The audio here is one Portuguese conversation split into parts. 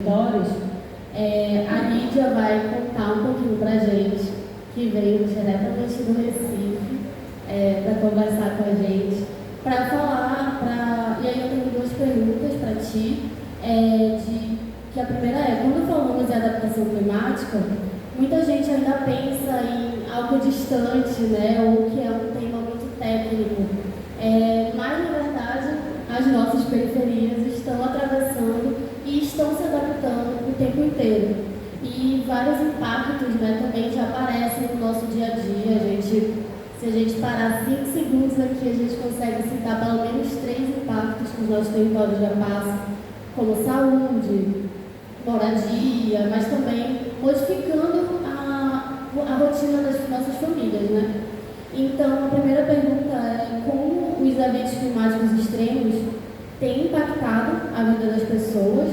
territórios, a Lídia vai contar um pouquinho para a gente, que veio diretamente do Recife, para conversar com a gente, para falar, e aí eu tenho duas perguntas para ti, que a primeira é, quando falamos de adaptação climática, muita gente ainda pensa em algo distante, né, ou que é um tema muito técnico, mas na verdade as nossas periferias estão atravessando e estão se adaptando o tempo inteiro. E vários impactos, né, também já aparecem no nosso dia a dia. Se a gente parar 5 segundos aqui, a gente consegue citar pelo menos 3 impactos que os nossos territórios já passam, como saúde, moradia, mas também modificando a rotina das nossas famílias, né? Então, a primeira pergunta é como os eventos climáticos extremos têm impactado a vida das pessoas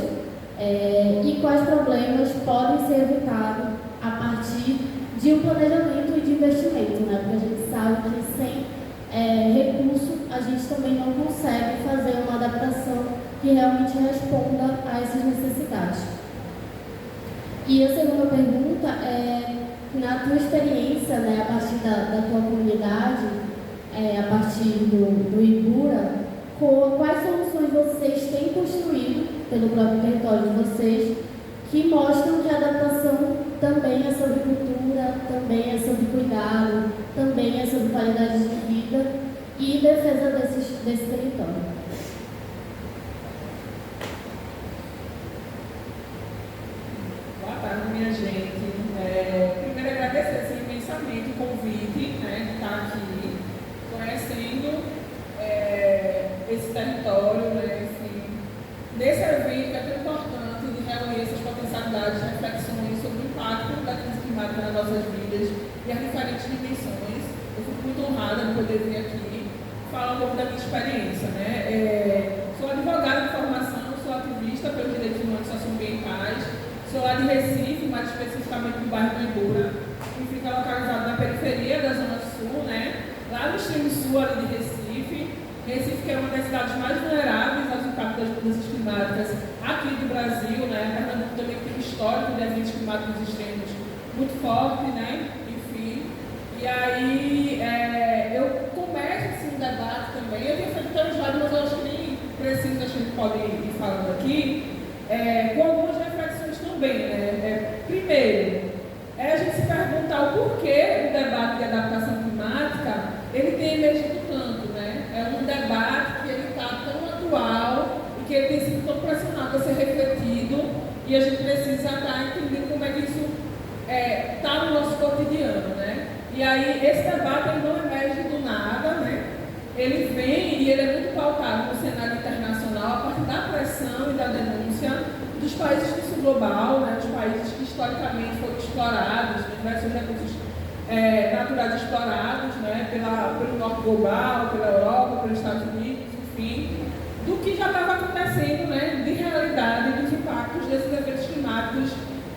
e quais problemas podem ser evitados a partir de um planejamento e de investimento, né? Porque a gente sabe que sem recurso a gente também não consegue fazer uma adaptação que realmente responda a essas necessidades. E a segunda pergunta é, na tua experiência, né, a partir da tua comunidade, a partir do Ibura, quais soluções vocês têm construído pelo próprio território de vocês que mostram que a adaptação também é sobre cultura, também é sobre cuidado, também é sobre qualidade de vida e defesa desse território? Boa tarde, minha gente. Primeiro, agradecer assim, imensamente o convite, né, de estar aqui conhecendo esse território, né, nesse evento que é tão importante de reunir essas potencialidades, reflexões sobre o impacto da crise climática nas nossas vidas e as diferentes dimensões. Eu fico muito honrada de poder vir aqui falar um pouco da minha experiência, né. Sou advogada de formação, sou ativista pelos direitos humanos e socioambientais, sou lá de Recife, mais especificamente do bairro do Ibura, que fica localizado na periferia da Zona Sul, né, lá no extremo sul ali de Recife. Recife, que é uma das cidades mais vulneráveis aos impactos das mudanças climáticas aqui do Brasil, né? Pernambuco também tem um histórico de eventos climáticos extremos muito forte, né? Enfim. E aí eu começo assim, um debate também. Eu tenho feito até um slide, mas eu acho que nem preciso, a gente pode ir falando aqui, com algumas reflexões também, né? Primeiro, a gente se perguntar o porquê o debate de adaptação climática ele tem emergido tanto, né? É um debate que ele está tão atual e que ele tem sido tão pressionado a ser refletido e a gente precisa estar entendendo como é que isso está no nosso cotidiano, né? E aí esse debate ele não emerge do nada, né? Ele vem e ele é muito pautado no cenário internacional a partir da pressão e da denúncia dos países do sul global, né? Dos países que historicamente foram explorados, diversos recursos naturais explorados, né, pelo norte global, pela Europa, pelos Estados Unidos, enfim, do que já estava acontecendo, né, de realidade dos impactos desses eventos climáticos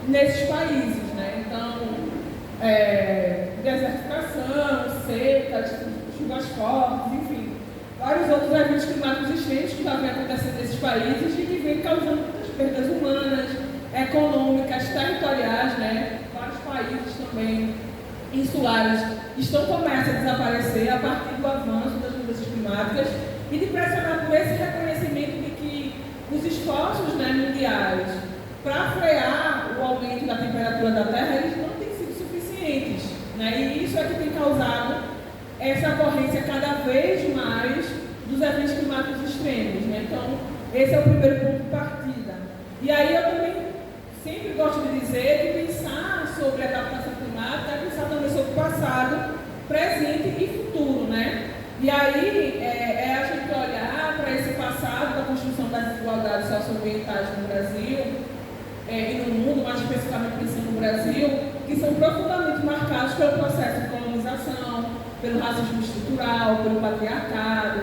nesses países, né? Então, desertificação, secas, chuvas fortes, enfim, vários outros eventos climáticos extremos que já vêm acontecendo nesses países e que vêm causando muitas perdas humanas, econômicas, territoriais, né? Vários países também insulares começam a desaparecer a partir do avanço das mudanças climáticas e de pressionar por esse reconhecimento de que os esforços, né, mundiais para frear o aumento da temperatura da Terra, eles não têm sido suficientes, né? E isso é que tem causado essa ocorrência cada vez mais dos eventos climáticos extremos, né? Então, esse é o primeiro ponto de partida. E aí eu também sempre gosto de dizer que pensar sobre a adaptação climática é pensar também sobre o passado, presente e futuro, né? E aí a gente olhar para esse passado da construção das desigualdades socioambientais no Brasil e no mundo, mais especificamente pensando no Brasil, que são profundamente marcados pelo processo de colonização, pelo racismo estrutural, pelo patriarcado,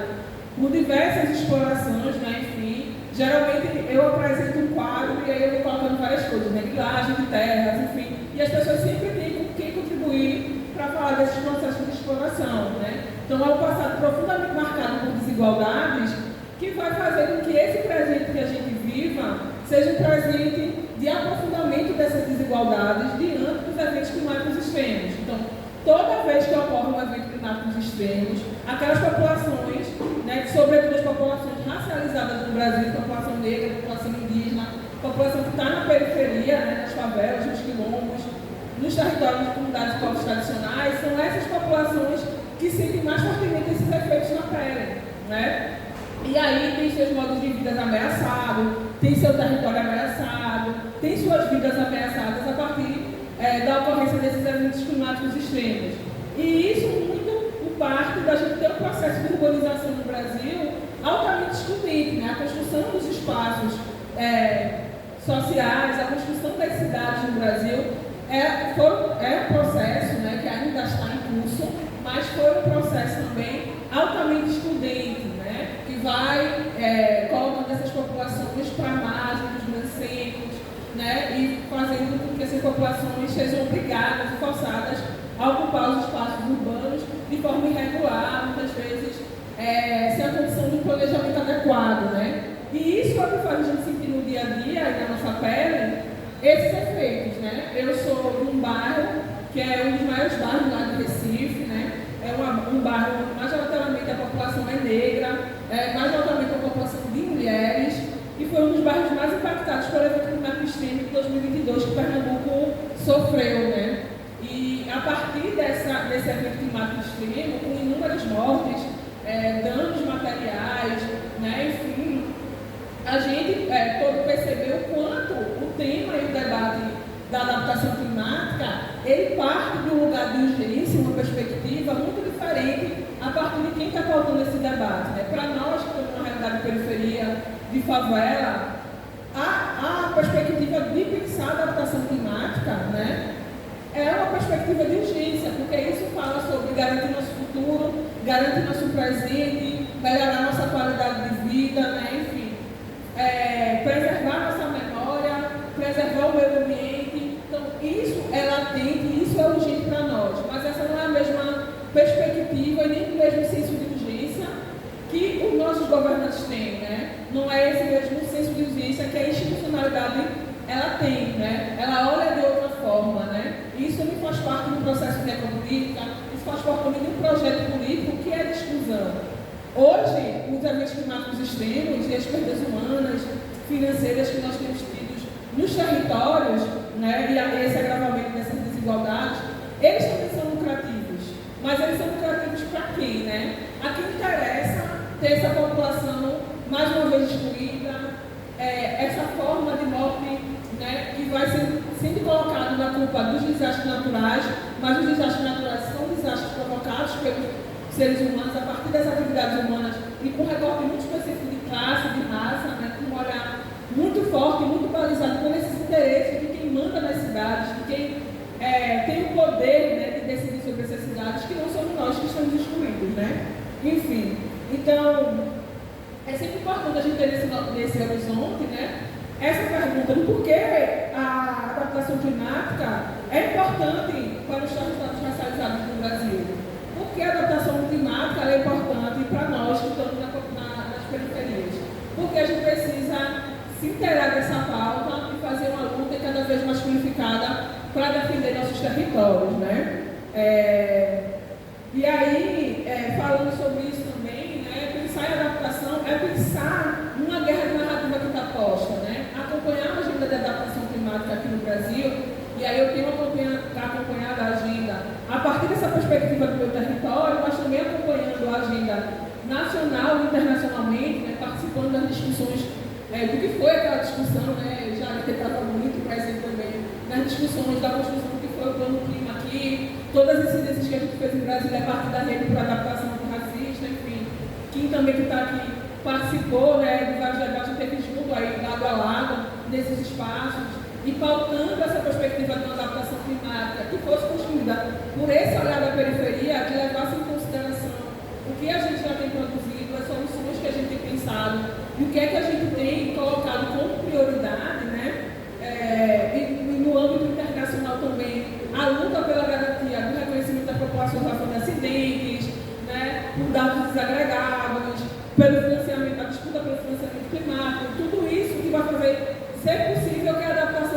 por diversas explorações, né? Enfim, geralmente eu apresento um quadro e aí eu vou colocando várias coisas, né? Grilagem de terras, enfim, e as pessoas sempre têm com quem contribuir para falar desses processos de exploração, né? Então é um passado profundamente marcado por desigualdades que vai fazer com que esse presente que a gente viva seja um presente de aprofundamento dessas desigualdades diante dos eventos climáticos extremos. Então, toda vez que ocorre um evento climático extremos, aquelas populações, né, sobretudo as populações racializadas no Brasil, população negra, população indígena, população que está na periferia, né, nas favelas, nos quilombos, nos territórios de comunidades povos tradicionais, são essas populações que sentem mais fortemente esses efeitos na pele, né? E aí tem seus modos de vida ameaçados, tem seu território ameaçado, tem suas vidas ameaçadas a partir da ocorrência desses eventos climáticos extremos. E isso muito parte da gente ter um processo de urbanização no Brasil altamente excludente, né? A construção dos espaços sociais, a construção das cidades no Brasil é um processo, né, que ainda está em curso, mas foi um processo também altamente excludente, né, que vai colocando essas populações para a margem dos grandes centros, né, e fazendo com que essas populações sejam obrigadas e forçadas a ocupar os espaços urbanos de forma irregular, muitas vezes sem a condição de um planejamento adequado, né. E isso é o que faz a gente sentir no dia a dia e na nossa pele esses efeitos, né. Eu sou de um bairro que é um dos maiores bairros lá de Recife, né. É um bairro onde majoritariamente a população é negra, majoritariamente a população de mulheres, e foi um dos bairros mais impactados pelo evento climático extremo de 2022 que Pernambuco sofreu, né. E a partir desse evento climático extremo, com inúmeras mortes, danos materiais, né, enfim, a gente todo percebeu o quanto o tema e o debate da adaptação climática, ele parte de um lugar de urgência, uma perspectiva muito diferente a partir de quem está pautando esse debate, né? Para nós que estamos na realidade de periferia, de favela, a perspectiva de pensar a adaptação climática, né, é uma perspectiva de urgência, porque isso fala sobre garantir nosso futuro, garantir nosso presente, melhorar nossa qualidade de vida, né, enfim, preservar nossa memória, preservar o meio ambiente. Então, isso é latente, isso é urgente para nós, mas essa não é a mesma perspectiva e nem o mesmo senso de urgência que os nossos governantes têm, né? Não é esse mesmo senso de urgência que a institucionalidade ela tem, né? Ela olha de outra forma, né? E isso não faz parte do processo de necropolítica, isso faz parte também de um projeto político que é de exclusão. Hoje, os eventos climáticos extremos e as perdas humanas, financeiras que nós temos tido nos territórios, né, e esse agravamento dessas desigualdades, eles também são lucrativos. Mas eles são lucrativos para quem, né? A quem interessa ter essa população mais uma vez excluída, essa forma de morte, né, que vai sendo colocado na culpa dos desastres naturais, mas os desastres naturais são desastres provocados pelos seres humanos a partir das atividades humanas e com recorte muito específico de classe, de raça, né, com um olhar muito forte, muito balizado por esses interesses de quem manda nas cidades, de quem tem o poder, né, de decidir sobre essas cidades, que não somos nós que estamos excluídos, né? Enfim, então, é sempre importante a gente ter nesse horizonte, né, essa pergunta do porquê a adaptação climática é importante para os territórios racializados no Brasil. Por que a adaptação climática é importante para nós que estamos nas periferias? Porque a gente precisa se inteirar dessa pauta e fazer uma luta cada vez mais qualificada para defender nossos territórios, né? E aí, falando sobre isso também, né, pensar em adaptação é pensar numa guerra de narrativa que está posta, né? Acompanhar a agenda de adaptação climática aqui no Brasil, e aí eu tenho acompanhado a agenda a partir dessa perspectiva do meu território, mas também acompanhando a agenda nacional e internacionalmente, né, participando das discussões do que foi aquela discussão, né, já estava muito presente também nas discussões da construção do que foi o plano clima aqui, todas as incidências que a gente fez em Brasília a partir da rede para adaptação antirracista, enfim, Kim também que está aqui participou, né, de vários debates, teve junto aí, lado a lado, desses espaços, e pautando essa perspectiva de uma adaptação climática que fosse construída por esse olhar da periferia, que levasse em consideração o que a gente já tem produzido, as soluções que a gente tem pensado, e o que é que a gente tem colocado como prioridade, né? E no âmbito internacional também, a luta pela garantia do reconhecimento das populações afrodescendentes, né? Por dados desagregados, pelo financiamento, a disputa pelo financiamento climático, tudo isso que vai fazer ser possível que a adaptação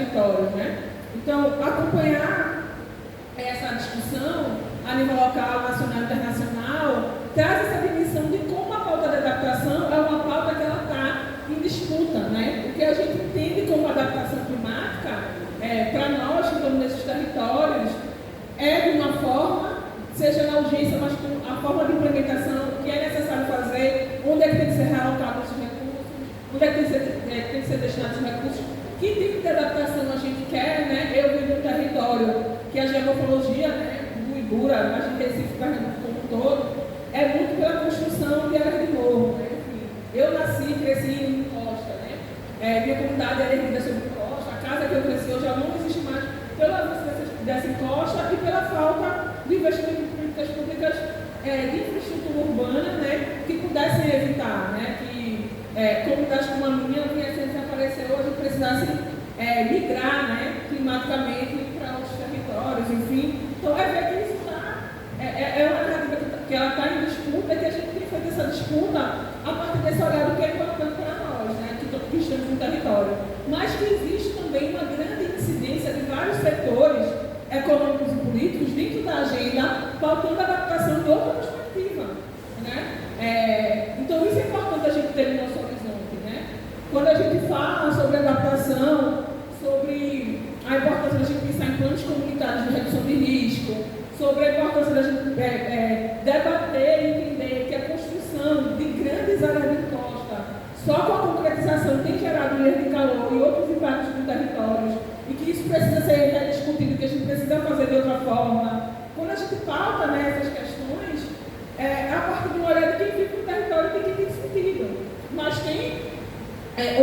territórios, né? Então, acompanhar essa discussão a nível local, nacional e internacional traz essa dimensão de como a pauta da adaptação é uma pauta que ela está em disputa, né? O que a gente entende como adaptação climática, para nós que estamos nesses territórios, é de uma forma, seja na urgência, mas com a forma de implementação, o que é necessário fazer, onde é que tem que ser realocado esses recursos, onde é que tem que ser destinados os recursos, que tipo de adaptação a gente quer, né? Eu vivo num território que a geomorfologia, né, do Ibura, mas de Recife, Pernambuco como um todo, é muito pela construção de áreas de morro, né? Enfim, eu nasci, cresci em costa, né? Minha comunidade é erguida sobre costa, a casa que eu cresci hoje não existe mais pela existência dessa encosta e pela falta de investimento em políticas públicas de infraestrutura urbana, né, que pudessem evitar, né, que comunidades como a minha viessem a desaparecer hoje e precisassem migrar, né, climaticamente para outros territórios, enfim. Então, ver que isso é uma narrativa que ela está em disputa, e que a gente tem feito essa disputa a partir desse olhar do que é importante para nós, né, que estamos no território. Mas que existe também uma grande incidência de vários setores econômicos e políticos dentro da agenda, pautando a adaptação de outra perspectiva, né? Então, isso é importante a gente ter no nosso horizonte, né? Quando a gente fala sobre adaptação, sobre a importância da gente pensar em planos comunitários de redução de risco, sobre a importância da gente debater e entender que a construção de grandes áreas de costa, só com a concretização, tem gerado ilhas de calor e outros impactos nos territórios, e que isso precisa ser rediscutido, que a gente precisa fazer de outra forma. Quando a gente pauta, né, essas questões, a partir de um olhar de quem vive no território tem que ter sentido. Mas tem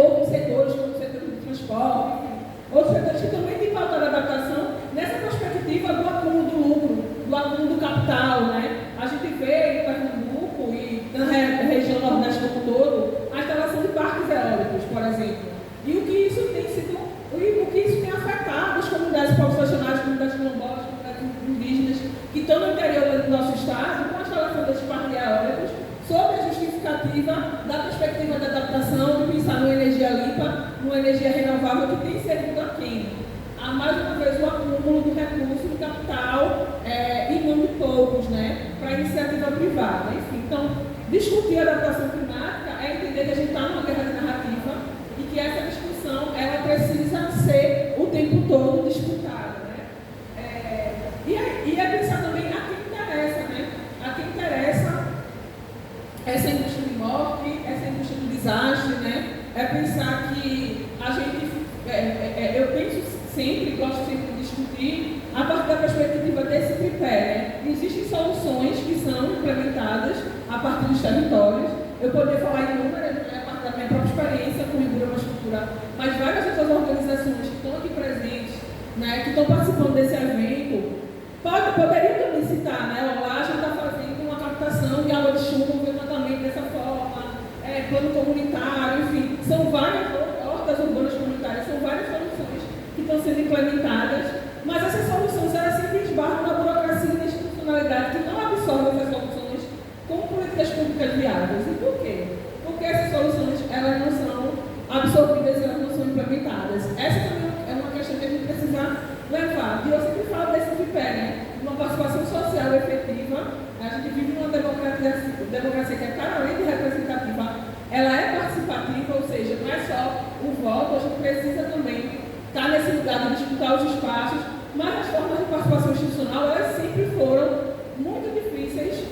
outros setores, como o setor do transporte, outros setores que também têm pautado a adaptação nessa perspectiva do acúmulo do lucro, do acúmulo do capital, né? A gente vê em Pernambuco e na região nordeste como um todo a instalação de parques eólicos, por exemplo. E o que isso tem sido, o que isso tem afetado as comunidades populacionais, comunidades quilombolas, comunidades indígenas que estão no interior do nosso estado, com a instalação desses parques eólicos, sob a justificativa da perspectiva da adaptação, de pensar numa energia limpa, numa energia renovável que tem servido a quem? A, mais uma vez, o acúmulo do recurso, do capital, e não de poucos, né, para a iniciativa privada. Enfim, então, discutir a adaptação climática é entender que a gente está numa guerra de narrativa e que essa discussão ela precisa ser o tempo todo disputada, né? E é pensar também a quem interessa, né? A quem interessa essa indústria de morte, essa indústria do desastre, né? É pensar que a gente, eu penso sempre, gosto sempre de discutir a partir da perspectiva desse tripé, né? Existem soluções que são implementadas a partir dos territórios. Eu poderia falar em números, né, a partir da minha própria experiência com Ibura Cultura, mas várias outras organizações que estão aqui presentes, né, que estão participando desse evento, poderiam também citar, né? Lá a gente está fazendo uma captação de água de chuva, um levantamento dessa forma, plano comunitário, enfim, são várias hortas urbanas comunitárias, são várias soluções que estão sendo implementadas, mas essas soluções elas sempre esbarram na burocracia e na institucionalidade que não absorve essas soluções como políticas públicas viáveis. E por quê? Porque essas soluções elas não são absorvidas e elas não são implementadas. Essa também é uma questão que a gente precisa levar. E eu sempre falo desse tripé, né? Uma participação social efetiva. A gente vive numa democracia que é, para além de representativa, ela é participativa, ou seja, não é só o voto, a gente precisa também estar nesse lugar de disputar os espaços, mas as formas de participação institucional, elas sempre foram muito difíceis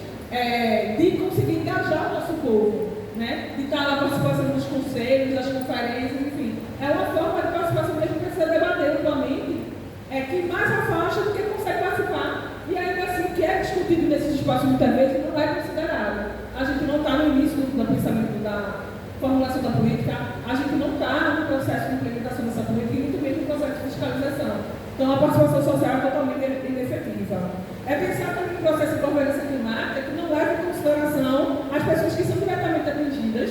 de conseguir engajar o nosso povo, né? De estar na participação dos conselhos, das conferências, enfim. É uma forma de participação que a gente precisa debater amplamente, que mais afasta do que consegue participar, e ainda assim o que é discutido nesses espaços muitas vezes não é considerado. A gente não está no início do pensamento da formulação da política, a gente não está no processo de implementação dessa política e muito menos no processo de fiscalização. Então a participação social é totalmente inefetiva. É pensar também no processo de governança climática que não leva em consideração as pessoas que são diretamente atingidas,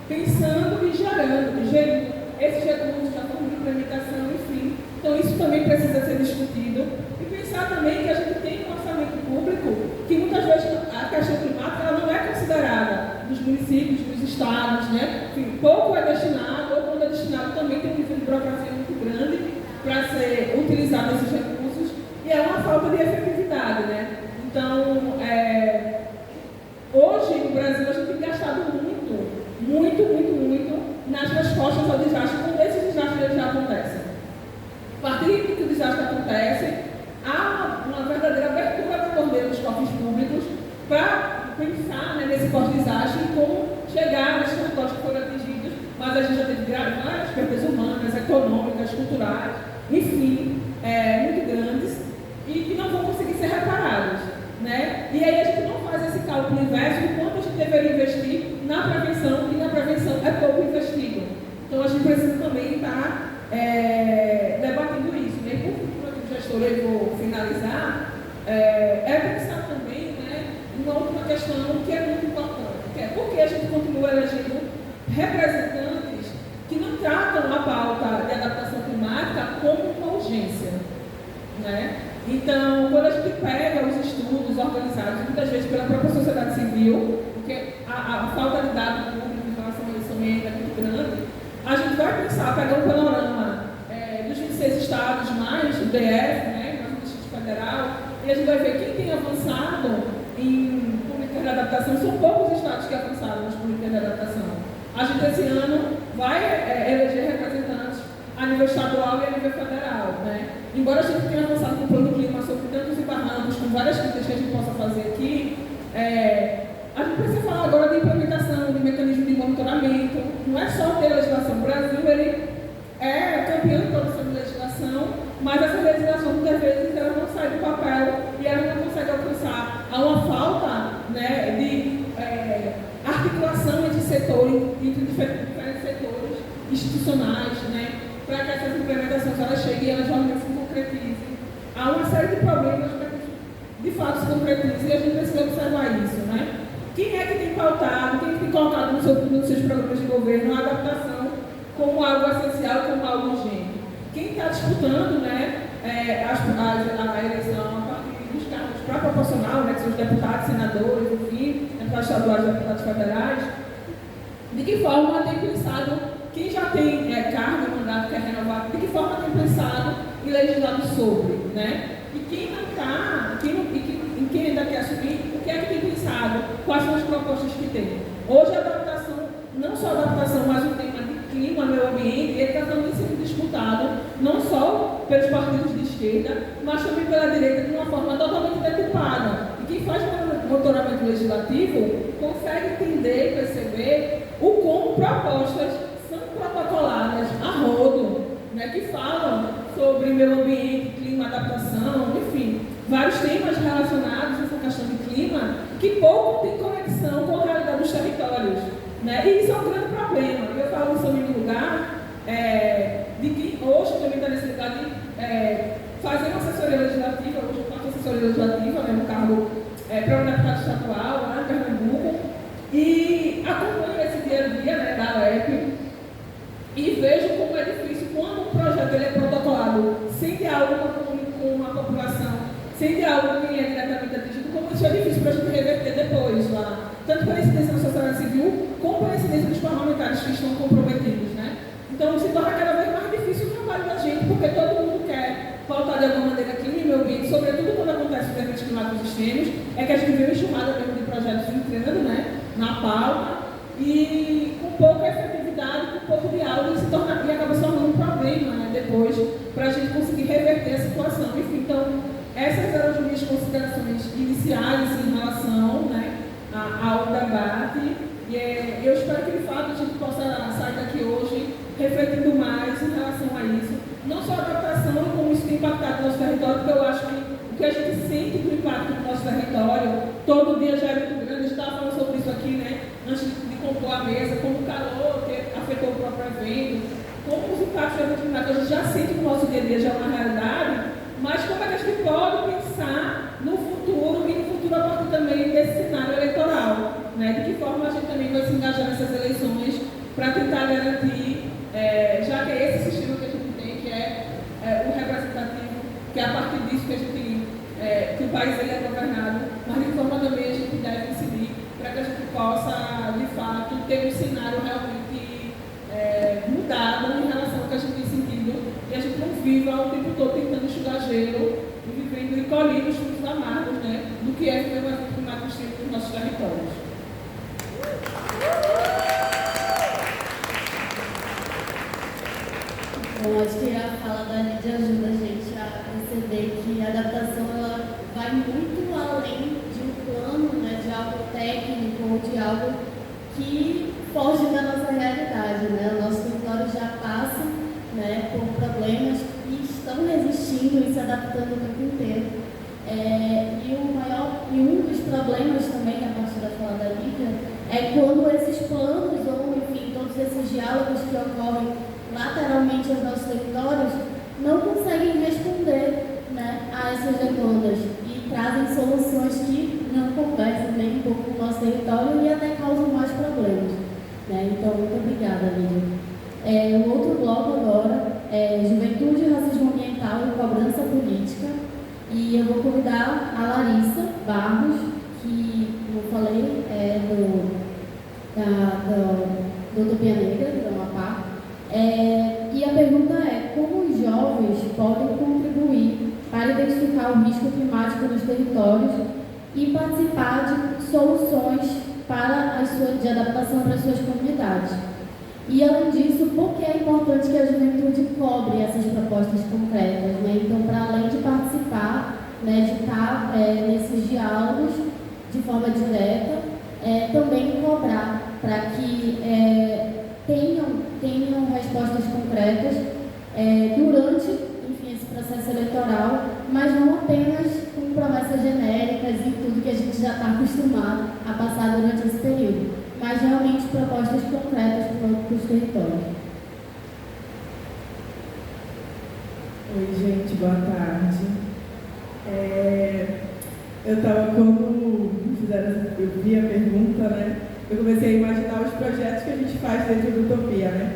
pensando e gerindo esses recursos na forma de implementação, enfim. Então isso também precisa ser discutido. E pensar também que a gente tem um orçamento público que muitas vezes a questão climática ela não é considerada nos municípios, nos estados, né? Enfim, pouco é destinado, ou quando é destinado também tem um nível de burocracia muito grande. falta de efetividade, né? Então, hoje no Brasil a gente tem gastado muito nas respostas ao desastre, quando esses desastres já acontecem. A partir que o desastre acontece, há uma verdadeira abertura da torneira dos cofres públicos para pensar, né, nesse pós-desastre e como chegar nesses territórios que foram atingidos, mas a gente já teve várias perdas humanas, econômicas, culturais, enfim, muito grandes e que não vão conseguir ser reparadas, né? E aí a gente não faz esse cálculo inverso de quanto a gente deveria investir na prevenção, e na prevenção é pouco investido. Então a gente precisa também estar debatendo isso, né? Por gestor, eu vou finalizar, pensar também, né, uma última questão que é muito importante, que é por que a gente continua elegendo representantes que não tratam a pauta de adaptação climática como uma urgência, né? Então, quando a gente pega os estudos organizados, muitas vezes pela própria sociedade civil, porque a falta de dado público em relação a isso também é muito grande, a gente vai pensar, pegar um panorama dos 26 estados mais o DF, né, mais o Distrito Federal, e a gente vai ver quem tem avançado em políticas de adaptação. São poucos estados que avançaram nas políticas de adaptação. A gente, esse ano, vai eleger representantes a nível estadual e a nível federal, né? Embora a gente tenha avançado com o Plano Clima sobre tantos e barrancos, com várias críticas que a gente possa fazer aqui, a gente precisa falar agora de implementação, de mecanismo de monitoramento. Não é só ter legislação. O Brasil, ele é campeão em produção de legislação, mas essa legislação, muitas vezes, ela não sai do papel e ela não consegue alcançar. Há uma falta, né, de articulação entre setores, entre diferentes setores institucionais, né, para que essas implementações elas cheguem e elas realmente se concretizem. Há uma série de problemas para que de fato se concretizem e a gente precisa observar isso, né? Quem é que tem pautado, quem é que tem colocado nos seus programas de governo a adaptação como algo essencial, como algo urgente? Quem está disputando, né, a eleição a partir dos cargos para proporcional, né, que são os deputados, senadores, enfim, deputados estaduais e deputados federais, de que forma tem pensado, quem já tem cargo e mandato que é renovado, de que forma tem pensado e legislado sobre, né? E quem não está, quem ainda quer assumir, o que é que tem pensado, quais são as propostas que tem. Hoje a adaptação, não só a adaptação, mas o tema de clima, meio ambiente, ele está também sendo disputado, não só pelos partidos de esquerda, mas também pela direita de uma forma totalmente deturpada. E quem faz monitoramento legislativo consegue entender e perceber o como propostas são protocoladas a rodo, né, que falam sobre meio ambiente, clima, adaptação, enfim, vários temas relacionados a essa questão de clima que pouco tem conexão com a realidade dos territórios, né? E isso é um grande problema. Eu falo no seu lugar de que hoje também está nesse lugar de fazer uma assessoria legislativa. Hoje eu faço assessoria legislativa, né, no cargo para um deputado estadual lá em Pernambuco, e acompanho esse dia a dia, né, da ALEP e vejo como é difícil quando um projeto ele é protocolado sem diálogo com a população, sem diálogo com quem é diretamente atingido, como isso é difícil para a gente reverter depois lá, tanto pela incidência da sociedade civil, como pela incidência dos parlamentares que estão comprometidos, né? Então se torna cada vez mais difícil o trabalho da gente, porque todo mundo quer pautar de alguma maneira clima e meio ambiente, sobretudo quando acontece os eventos climáticos extremos, é que a gente vê uma enxurrada mesmo de projetos entrando, né, na pauta, e com pouca efetividade, com pouco diálogo, e acaba se tornando um problema, né, depois, para a gente conseguir reverter a situação. Enfim, então, essas eram as minhas considerações iniciais em relação, né, ao debate. E eu espero que, de fato, a gente possa sair daqui hoje refletindo mais em relação a isso. Não só a adaptação e como isso tem impactado no nosso território, porque eu acho que o que a gente sente do impacto no nosso território, todo dia já é muito grande. A gente estava falando sobre isso aqui, né, antes de compor a mesa, como o calor que afetou o próprio evento, como os impactos do evento climático a gente já sente no nosso dia a dia, já é uma realidade, mas como é que a gente pode pensar no futuro e no futuro a partir também desse cenário eleitoral, né? De que forma a gente também vai se engajar nessas eleições para tentar garantir, já que é esse sistema que a gente tem, que é o representativo, que é a partir disso que a gente que o país ele é governado, mas de que forma também a gente deve decidir para que a gente possa, de fato, ter um cenário realmente mudado em relação ao que a gente tem sentido e a gente não viva o tempo todo tentando enxugar gelo e vivendo tem colhido os frutos amargos, né, do que é viver o evento climático nos nossos territórios. Bom, acho que a fala da Lídia ajuda a gente a perceber que a adaptação ela vai muito além de um plano, né, de algo técnico ou de algo que foge da nossa realidade, né? O nosso território já passa, né, por problemas que estão resistindo e se adaptando o tempo inteiro. E um dos problemas também, a partir da fala da Lídia, é quando esses planos ou, enfim, todos esses diálogos que ocorrem lateralmente aos nossos territórios não conseguem responder, né, a essas demandas e trazem soluções que não conversam nem um pouco com o nosso território e até causam mais problemas, né? Então, muito obrigada, Lídia. O outro bloco agora é Juventude, Racismo Ambiental e Cobrança Política. E eu vou convidar a Larissa Barros, que, como eu falei, é do Utopia Negra, do Amapá. E a pergunta é: como os jovens podem contribuir para identificar o risco climático nos territórios e participar de soluções de adaptação para as suas comunidades? E, além disso, por que é importante que a juventude cobre essas propostas concretas, né? Então, para além de participar, né, de estar nesses diálogos de forma direta, também cobrar para que tenham respostas concretas durante, enfim, esse processo eleitoral, mas não apenas com promessas genéricas e tudo que a gente já está acostumado a passar durante esse período, mas realmente propostas concretas para os territórios. Oi, gente, boa tarde. Quando eu vi a pergunta, né, eu comecei a imaginar os projetos que a gente faz dentro do Utopia, né?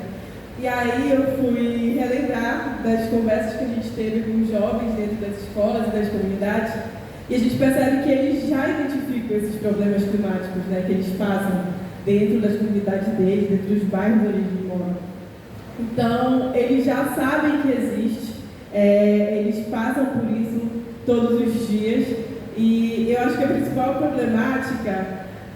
E aí eu fui relembrar das conversas que a gente teve com os jovens dentro das escolas e das comunidades, e a gente percebe que eles já identificam esses problemas climáticos, né, que eles passam dentro das comunidades deles, dentro dos bairros onde eles moram. Então, eles já sabem que existe, eles passam por isso todos os dias, e eu acho que a principal problemática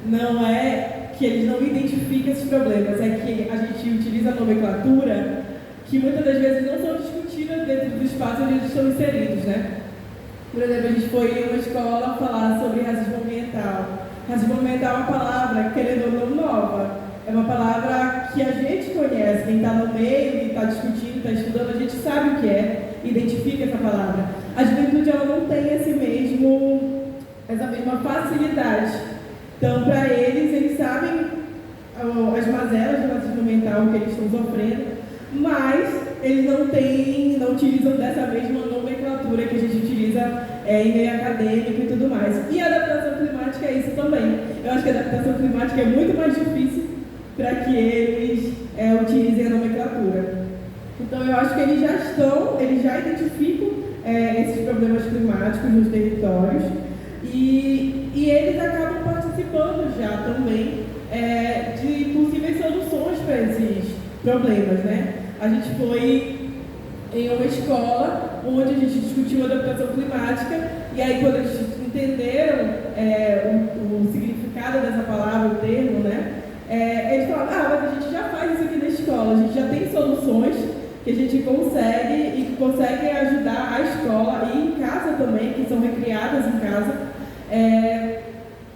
não é que eles não identificam esses problemas, é que a gente utiliza a nomenclatura que muitas das vezes não são discutidas dentro do espaço onde eles estão inseridos, né? Por exemplo, a gente foi em uma escola falar sobre racismo ambiental. Racismo ambiental é uma palavra, querendo ou não, nova. É uma palavra que a gente conhece, quem está no meio, quem está discutindo, está estudando, a gente sabe o que é, identifica essa palavra. A juventude ela não tem essa mesma facilidade. Então, para eles sabem as mazelas do racismo mental que eles estão sofrendo, mas eles não utilizam dessa mesma nomenclatura que a gente utiliza em meio acadêmico e tudo mais. E a adaptação climática é isso também. Eu acho que a adaptação climática é muito mais difícil para que eles utilizem a nomenclatura. Então, eu acho que eles já identificam esses problemas climáticos nos territórios e eles acabam participando já também de possíveis soluções para esses problemas, né? A gente foi em uma escola onde a gente discutiu a adaptação climática e aí quando eles entenderam o significado dessa palavra, o termo, né? Eles falaram, mas a gente já faz isso aqui na escola, a gente já tem soluções que a gente consegue e que consegue ajudar a escola e em casa também, que são recriadas em casa,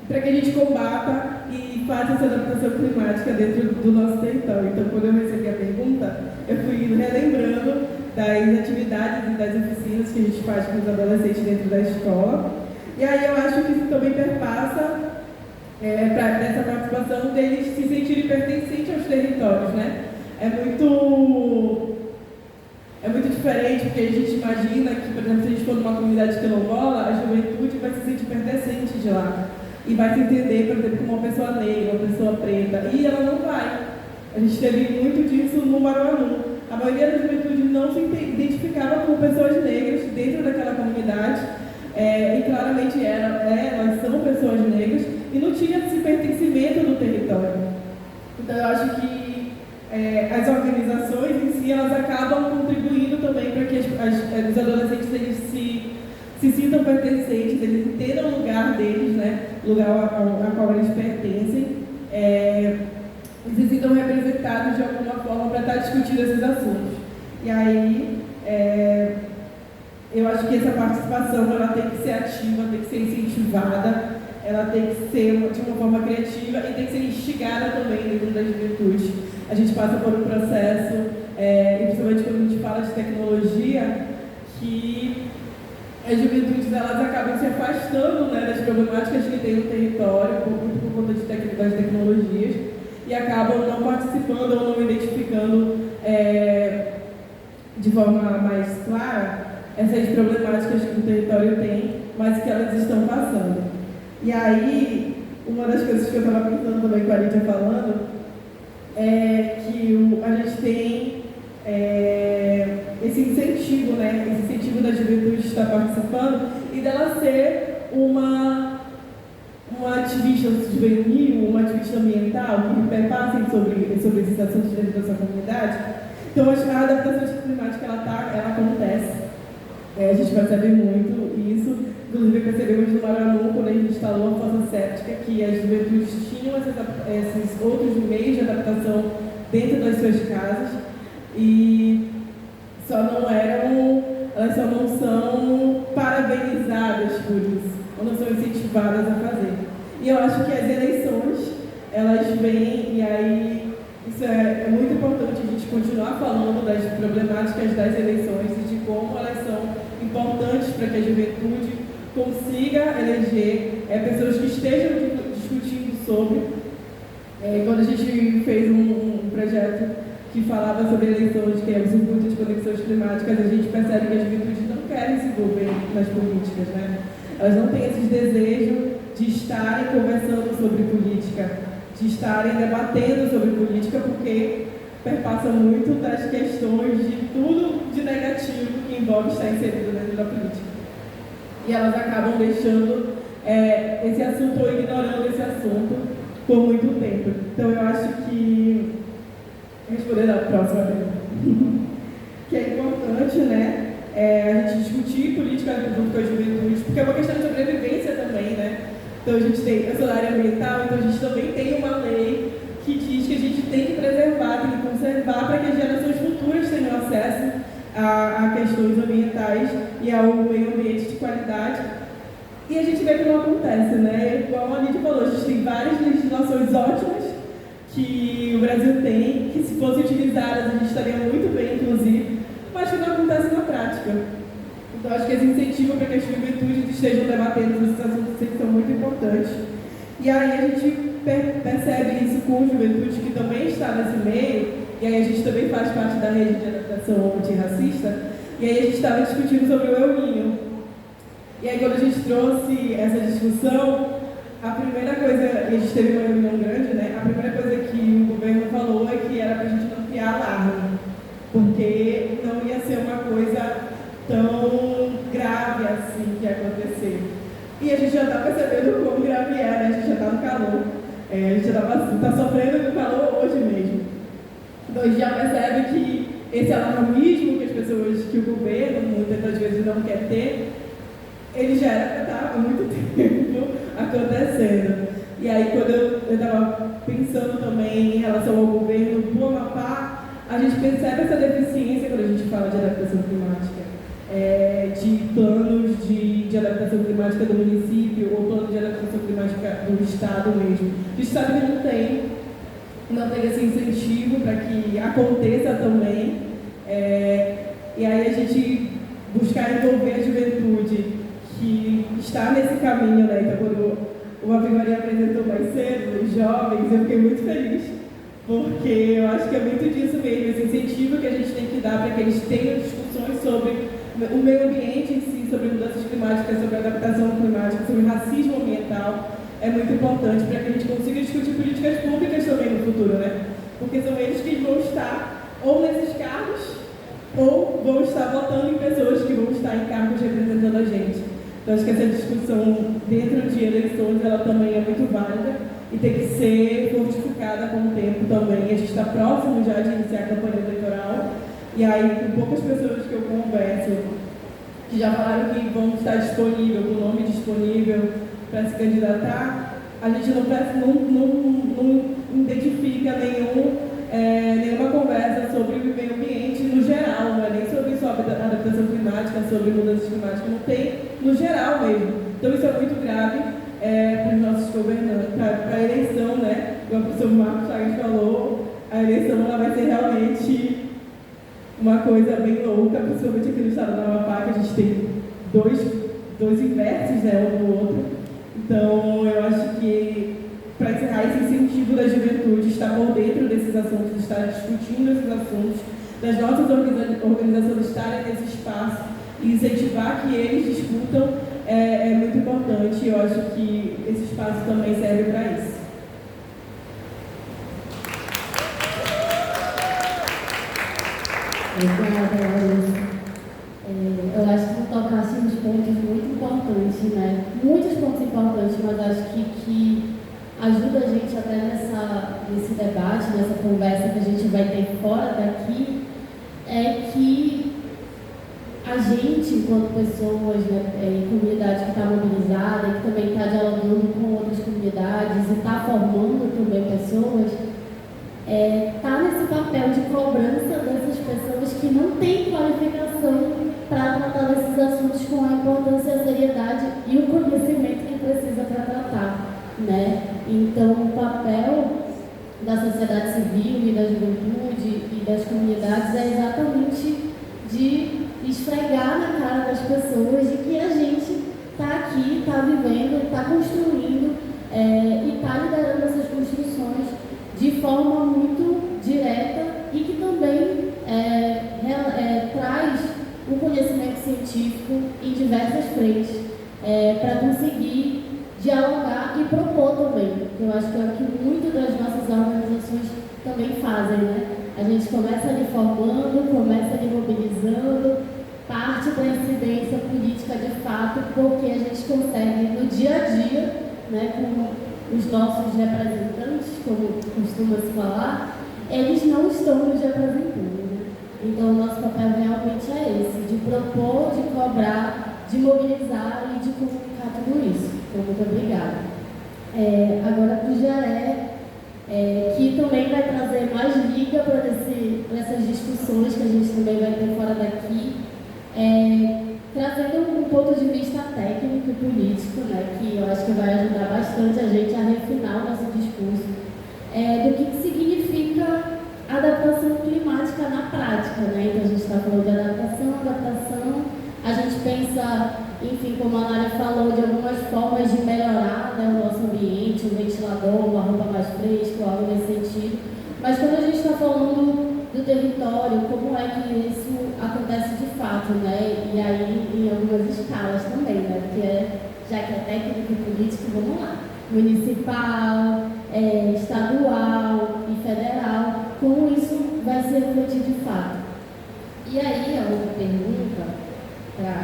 para que a gente combata e faça essa adaptação climática dentro do nosso território. Então, quando eu recebi a pergunta, eu fui relembrando das atividades e das oficinas que a gente faz com os adolescentes dentro da escola. E aí eu acho que isso também perpassa dessa participação deles se sentirem pertencentes aos territórios, né? É muito diferente, porque a gente imagina que, por exemplo, se a gente for numa comunidade quilombola, a juventude vai se sentir pertencente de lá. E vai se entender, por exemplo, como uma pessoa negra, uma pessoa preta. E ela não vai. A gente teve muito disso no Maruanu. A maioria da juventude não se identificava como pessoas negras dentro daquela comunidade. E claramente elas são pessoas negras. E não tinha esse pertencimento do território. Então eu acho que as organizações em si, elas acabam contribuindo também para que os adolescentes eles se se sintam pertencentes, eles entendam o lugar deles, né? O lugar ao qual eles pertencem, e se sintam representados de alguma forma para estar discutindo esses assuntos. E aí, eu acho que essa participação ela tem que ser ativa, tem que ser incentivada, ela tem que ser de uma forma criativa e tem que ser instigada também dentro da juventude. A gente passa por um processo, e principalmente quando a gente fala de tecnologia, que as juventudes elas acabam se afastando, né, das problemáticas que tem no território, muito por conta das tecnologias, e acabam não participando ou não identificando de forma mais clara essas problemáticas que o território tem, mas que elas estão passando. E aí, uma das coisas que eu estava pensando também com a Lídia falando, é que a gente tem esse incentivo, né? Esse incentivo da juventude de estar participando e dela ser uma ativista juvenil, uma ativista ambiental, que perpassem sobre esses assuntos dentro da sua comunidade. Então, a adaptação climática ela acontece. A gente percebe muito isso. Inclusive, percebemos no Maranu, quando a gente instalou a fossa séptica, que as juventudes tinham esses outros meios de adaptação dentro das suas casas e elas só não são parabenizadas por isso, ou não são incentivadas a fazer. E eu acho que as eleições, elas vêm, e aí isso é muito importante a gente continuar falando das problemáticas das eleições e de como elas são importantes para que a juventude consiga eleger pessoas que estejam discutindo sobre. Quando a gente fez um projeto que falava sobre eleições, que é o Circuito de Conexões Climáticas, a gente percebe que as juventudes não querem se envolver nas políticas, né? Elas não têm esse desejo de estarem conversando sobre política, de estarem debatendo sobre política, porque perpassa muito das questões de tudo de negativo que envolve estar inserido dentro da política. E elas acabam deixando esse assunto ou ignorando esse assunto por muito tempo. Então, eu acho que, respondendo a próxima pergunta, que é importante, né, a gente discutir política junto com a juventude, porque é uma questão de sobrevivência também, né? Então, eu sou da área ambiental, então a gente também tem uma lei que diz que a gente tem que preservar, tem que conservar para que as gerações futuras tenham acesso a questões ambientais e ao meio ambiente de qualidade. E a gente vê que não acontece, né? Igual a Lídia falou, a gente tem várias legislações ótimas que o Brasil tem, que se fossem utilizadas a gente estaria muito bem, inclusive, mas que não acontece na prática. Então, acho que esse incentivo para que as juventudes estejam debatendo esses assuntos que são muito importantes. E aí a gente percebe isso com a juventude que também está nesse meio, e aí a gente também faz parte da rede de adaptação antirracista, e aí a gente estava discutindo sobre o El Niño. E aí quando a gente trouxe essa discussão, a primeira coisa, e a gente teve uma reunião grande, né? A primeira coisa que o governo falou é que era para a gente não criar alarme, porque não ia ser uma coisa tão grave assim que ia acontecer. E a gente já está percebendo o quão grave é, né? A gente já está no calor, a gente já está sofrendo com o calor hoje mesmo. Então a gente já percebe que esse alarmismo que o governo muitas vezes não quer ter, ele já era para estar há muito tempo acontecendo. E aí quando eu estava pensando também em relação ao governo do Amapá, a gente percebe essa deficiência quando a gente fala de adaptação climática, de planos de adaptação climática do município ou plano de adaptação climática do estado mesmo. A gente sabe que não tem esse incentivo para que aconteça também, e aí a gente buscar envolver a juventude que está nesse caminho, né? Então, quando o Ave Maria apresentou mais cedo, os jovens, eu fiquei muito feliz, porque eu acho que é muito disso mesmo, esse incentivo que a gente tem que dar para que eles tenham discussões sobre o meio ambiente em si, sobre mudanças climáticas, sobre adaptação climática, sobre racismo ambiental. É muito importante para que a gente consiga discutir políticas públicas também no futuro, né? Porque são eles que vão estar ou nesses cargos ou vão estar votando em pessoas que vão estar em cargos representando a gente. Então, acho que essa discussão dentro de eleições, ela também é muito válida e tem que ser fortificada com o tempo também. A gente está próximo já de iniciar a campanha eleitoral e aí, com poucas pessoas que eu converso, que já falaram que vão estar disponível, com o nome disponível para se candidatar, a gente não identifica nenhuma conversa sobre o meio ambiente no geral, não é nem sobre só adaptação climática, sobre mudanças climáticas, não tem no geral mesmo. Então isso é muito grave para os nossos governantes, para a eleição, né? Como o professor Marcos Chagas falou, a eleição ela vai ser realmente uma coisa bem louca, principalmente aqui no estado do Amapá, que a gente tem dois inversos, né, um do outro. Então, eu acho que, para encerrar, esse incentivo da juventude, estar por dentro desses assuntos, estar discutindo esses assuntos, das nossas organizações estarem nesse espaço e incentivar que eles discutam é muito importante. Eu acho que esse espaço também serve para isso. Obrigada, Larissa. Eu acho que tocasse uns pontos muito importantes, né? Muitos pontos importantes, mas acho que ajuda a gente até nesse debate, nessa conversa que a gente vai ter fora daqui, é que a gente, enquanto pessoas, né, comunidade que está mobilizada, que também está dialogando com outras comunidades e está formando também pessoas, está nesse papel de cobrança dessas pessoas que não têm qualificação para tratar desses assuntos com a importância, a seriedade e o conhecimento que precisa para tratar, né? Então, o papel da sociedade civil e da juventude e das comunidades é exatamente de esfregar na cara das pessoas de que a gente está aqui, está vivendo, está construindo e está liderando essas construções de forma muito direta e que também traz o conhecimento científico em diversas frentes para conseguir dialogar e propor também. Eu acho que é o que muitas das nossas organizações também fazem, né? A gente começa ali formando, começa ali mobilizando, parte da incidência política de fato, porque a gente consegue no dia a dia, né, com os nossos representantes, como costuma se falar, eles não estão nos representando, né? Então o nosso papel realmente é esse, de propor, de cobrar, de mobilizar e de comunicar tudo isso. Então, muito obrigada. Agora para o Jaré, que também vai trazer mais liga para essas discussões que a gente também vai ter fora daqui, trazendo um ponto de vista técnico e político, né, que eu acho que vai ajudar bastante a gente a refinar o nosso discurso, do que significa adaptação climática na prática, né? Então a gente está falando de adaptação, a gente pensa, enfim, como a Nália falou, de algumas formas de melhorar, né, o nosso ambiente, um ventilador, uma roupa mais fresca, algo nesse sentido. Mas quando a gente está falando do território, como é que isso acontece de fato, né? E aí em algumas escalas também, né? Porque já que é técnico e político, vamos lá. Municipal, estadual e federal, como isso vai se refletir de fato. E aí a outra pergunta, para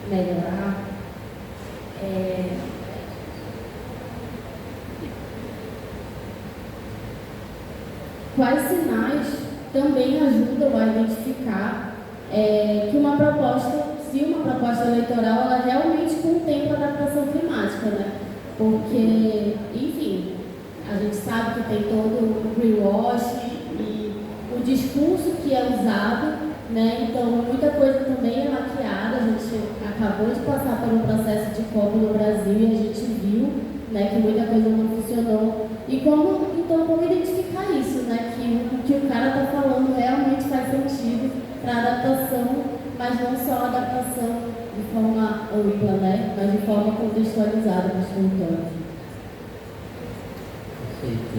melhorar, quais sinais também ajudam a identificar que uma proposta, se uma proposta eleitoral, ela realmente contempla a adaptação climática, né? Porque, enfim, a gente sabe que tem todo o greenwash e o discurso que é usado, né? Então, muita coisa também é maquiada. A gente acabou de passar por um processo de COP no Brasil e a gente viu, né, que muita coisa não funcionou. E como identificar isso, né? Que o que o cara está falando realmente faz sentido para a adaptação, mas não só a adaptação de forma ampla, né? Mas de forma contextualizada para os territórios. Perfeito.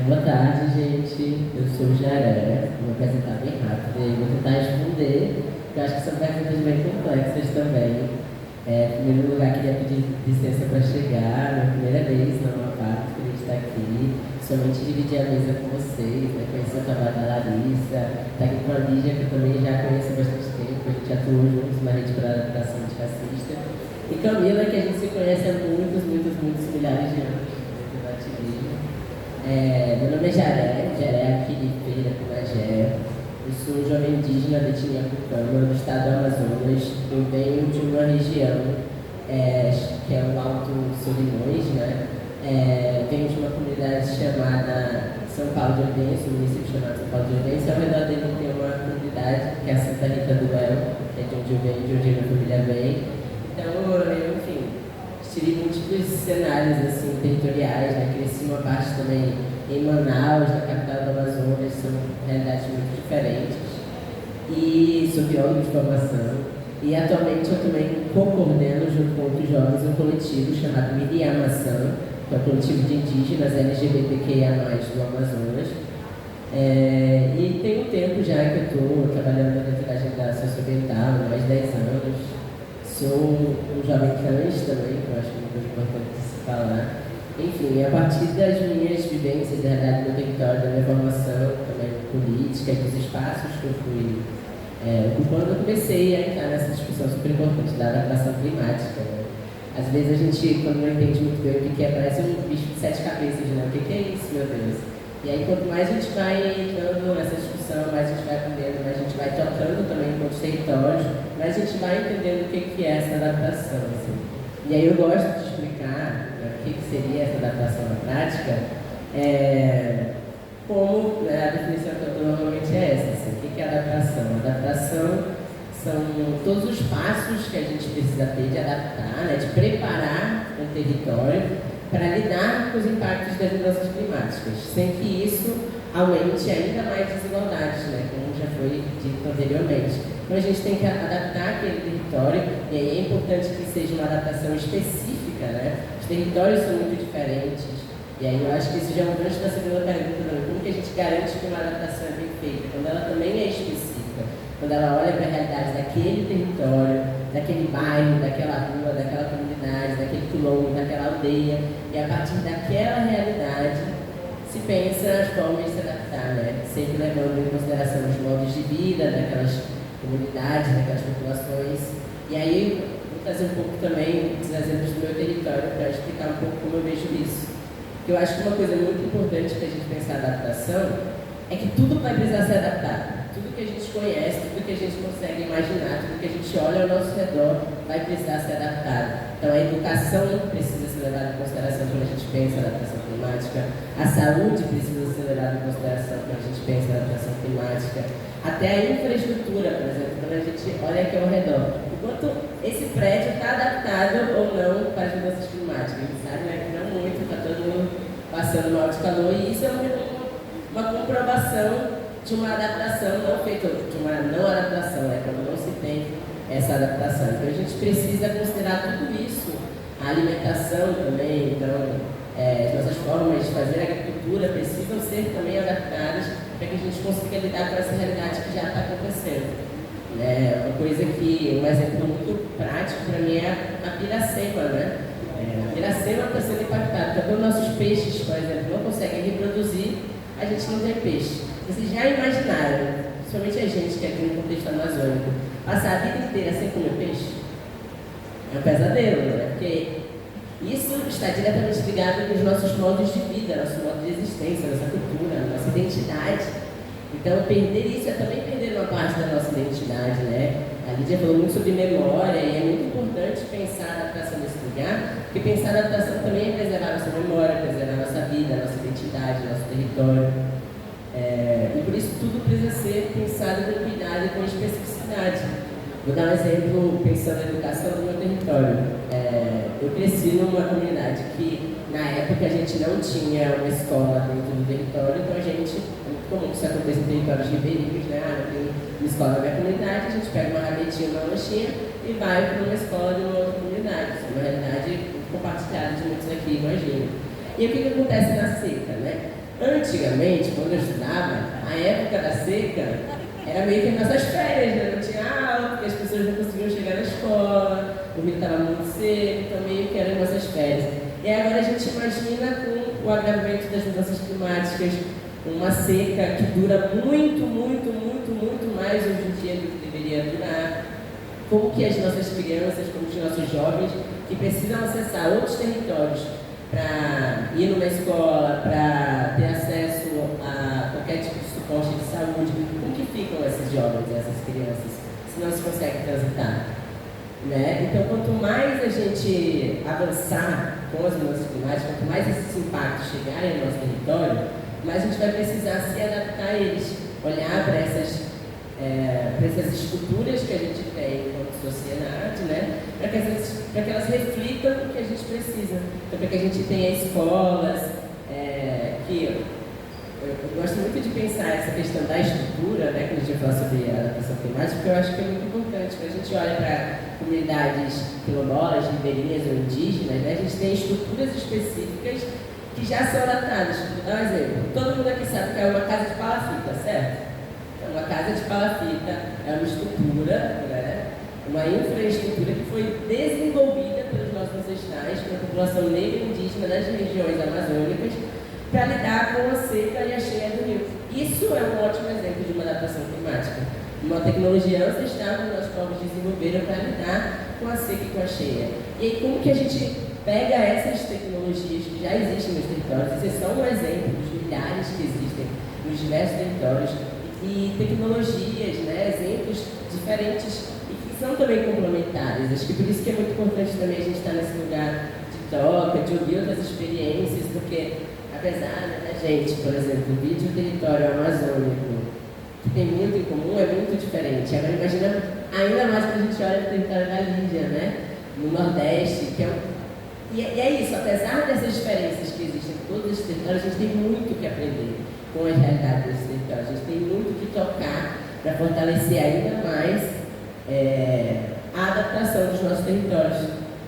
Boa tarde, gente. Eu sou o Jaré, vou apresentar bem rápido e vou tentar responder, porque eu acho que são perguntas bem complexas também. Em primeiro lugar, queria pedir licença para chegar, minha primeira vez na Amapá, queria estar aqui, somente dividir a mesa com vocês, né? Conhecer o trabalho da Larissa, estar aqui com a Lídia, que eu também já conheço há bastante tempo, a gente atuou juntos na rede para a adaptação antirracista, e Camila, que a gente se conhece há muitos milhares de anos do ativismo. Meu nome é Jaré aqui de Feira, Pinagé. Eu sou um jovem indígena da etnia Pucama, do estado do Amazonas. Eu venho de uma região que é o Alto Solimões, né? Venho de uma comunidade chamada São Paulo de Ordense, um município chamado São Paulo de Ordense. Ao redor dele tem uma comunidade que é a Santa Rita do El, que é de onde eu venho, de onde a minha família vem. Então, eu, enfim, tive múltiplos cenários assim, territoriais, né? Cresci uma parte também em Manaus, na capital do Amazonas, são realidades muito diferentes. E sou biólogo de formação. E atualmente eu também co-coordeno junto com outros jovens um coletivo chamado Miriamação, que é o coletivo de indígenas LGBTQIA+, do Amazonas. E tem um tempo já que eu estou trabalhando dentro da agenda socioambiental, há mais de 10 anos. Sou um jovem trans também, que eu acho muito importante de se falar. Enfim, a partir das minhas vivências, da realidade do meu território, da minha formação também política e dos espaços que eu fui ocupando, eu comecei a entrar nessa discussão super importante da adaptação climática. Né? Às vezes a gente, quando não entende muito bem o que é, parece um bicho de 7 cabeças, né? O que é isso, meu Deus? E aí, quanto mais a gente vai entrando nessa discussão, mais a gente vai aprendendo, mais a gente vai tocando também com os territórios, mais a gente vai entendendo o que é essa adaptação. Assim. E aí eu gosto de explicar, né, o que seria essa adaptação na prática, como, né, a definição que eu dou normalmente é essa. Assim, o que é adaptação? Adaptação são todos os passos que a gente precisa ter de adaptar, né, de preparar o território para lidar com os impactos das mudanças climáticas, sem que isso aumente ainda mais desigualdades, né, como já foi dito anteriormente. Então a gente tem que adaptar aquele território, e aí é importante que seja uma adaptação específica, né? Os territórios são muito diferentes, e aí eu acho que isso já é um gancho da segunda pergunta também, como que a gente garante que uma adaptação é bem feita, quando ela também é específica, quando ela olha para a realidade daquele território, daquele bairro, daquela rua, daquela comunidade, daquele quilombo, daquela aldeia, e a partir daquela realidade se pensa nas formas de se adaptar, né? Sempre levando em consideração os modos de vida daquelas comunidades, daquelas populações. E aí vou trazer um pouco também dos exemplos do meu território para explicar um pouco como eu vejo isso. Porque eu acho que uma coisa muito importante para a gente pensar a adaptação é que tudo vai precisar ser adaptado. Tudo que a gente conhece, tudo que a gente consegue imaginar, tudo que a gente olha ao nosso redor vai precisar ser adaptado. Então a educação precisa ser levada em consideração quando a gente pensa em adaptação climática, a saúde precisa ser levada em consideração quando a gente pensa em adaptação climática, até a infraestrutura, por exemplo, quando a gente olha aqui ao redor. Enquanto esse prédio está adaptado ou não para as mudanças climáticas, a gente sabe, né, que não muito, está todo mundo passando mal de calor, e isso é uma comprovação de uma adaptação não feita, de uma não adaptação, né, quando não se tem essa adaptação. Então a gente precisa considerar tudo isso, a alimentação também, então as nossas formas de fazer agricultura precisam ser também adaptadas para que a gente consiga lidar com essa realidade que já está acontecendo. Uma coisa que, um exemplo muito prático para mim é a Piracema, né? A Piracema está sendo impactada, então quando nossos peixes, por exemplo, não conseguem reproduzir, a gente não tem peixe. Vocês já imaginaram, principalmente a gente que é aqui no contexto amazônico, passar a vida inteira sem comer peixe? É um pesadelo, né? Porque isso está diretamente ligado com os nossos modos de vida, nosso modo de existência, nossa cultura, nossa identidade. Então, perder isso é também perder uma parte da nossa identidade, né? A Lídia falou muito sobre memória e é muito importante pensar a adaptação desse lugar, porque pensar a adaptação também é preservar a nossa memória, preservar a nossa vida, a nossa identidade, o nosso território. E por isso tudo precisa ser pensado com cuidado e com especificidade. Vou dar um exemplo pensando na educação do meu território. Eu cresci numa comunidade que na época a gente não tinha uma escola dentro do território, então a gente, é muito comum que isso aconteça em territórios ribeirinhos, né? Não tem uma escola na minha comunidade, a gente pega uma rabetinha, uma lanchinha e vai para uma escola de uma outra comunidade. Isso é uma realidade compartilhada de muitos aqui, imagino. E o que acontece na seca, né? Antigamente, quando eu estudava, a época da seca era meio que as nossas férias, né? Não tinha aula, porque as pessoas não conseguiam chegar na escola, o rio estava muito seco, então meio que eram nossas férias. E agora a gente imagina com o agravamento das mudanças climáticas, uma seca que dura muito, muito, muito, muito mais hoje em dia do que deveria durar. Como que as nossas crianças, como os nossos jovens, que precisam acessar outros territórios para ir numa escola, para ter acesso a qualquer tipo de poste de saúde. Como que ficam esses jovens, essas crianças, se não se consegue transitar? Né? Então, quanto mais a gente avançar com as mudanças climáticas, quanto mais esses impactos chegarem no nosso território, mais a gente vai precisar se adaptar a eles, olhar para essas estruturas que a gente tem enquanto sociedade, né? Para que elas reflitam o que a gente precisa. Então, para que a gente tenha escolas, que eu gosto muito de pensar essa questão da estrutura, né, quando a gente fala sobre a adaptação climática, porque eu acho que é muito importante. Quando a gente olha para comunidades quilombolas, ribeirinhas ou indígenas, né, a gente tem estruturas específicas que já são adaptadas. Vou dar um exemplo. Todo mundo aqui sabe que é uma casa de palafita, certo? É uma casa de palafita, é uma estrutura, né, uma infraestrutura que foi desenvolvida pelos nossos ancestrais, pela população negra e indígena das regiões amazônicas, para lidar com a seca e a cheia do rio. Isso é um ótimo exemplo de uma adaptação climática. Uma tecnologia ancestral que nossos povos desenvolveram para lidar com a seca e com a cheia. E aí, como que a gente pega essas tecnologias que já existem nos territórios, esses são um exemplo dos milhares que existem nos diversos territórios, e tecnologias, né, exemplos diferentes e que são também complementares. Acho que por isso que é muito importante também a gente estar nesse lugar de troca, de ouvir outras experiências, porque apesar da gente, por exemplo, vir de um território amazônico que tem muito em comum, é muito diferente. Agora imagina ainda mais quando a gente olha para o território da Lídia, né? No Nordeste, que é e é isso, apesar dessas diferenças que existem em todos esses territórios, a gente tem muito que aprender com as realidades desses territórios. A gente tem muito que tocar para fortalecer ainda mais a adaptação dos nossos territórios.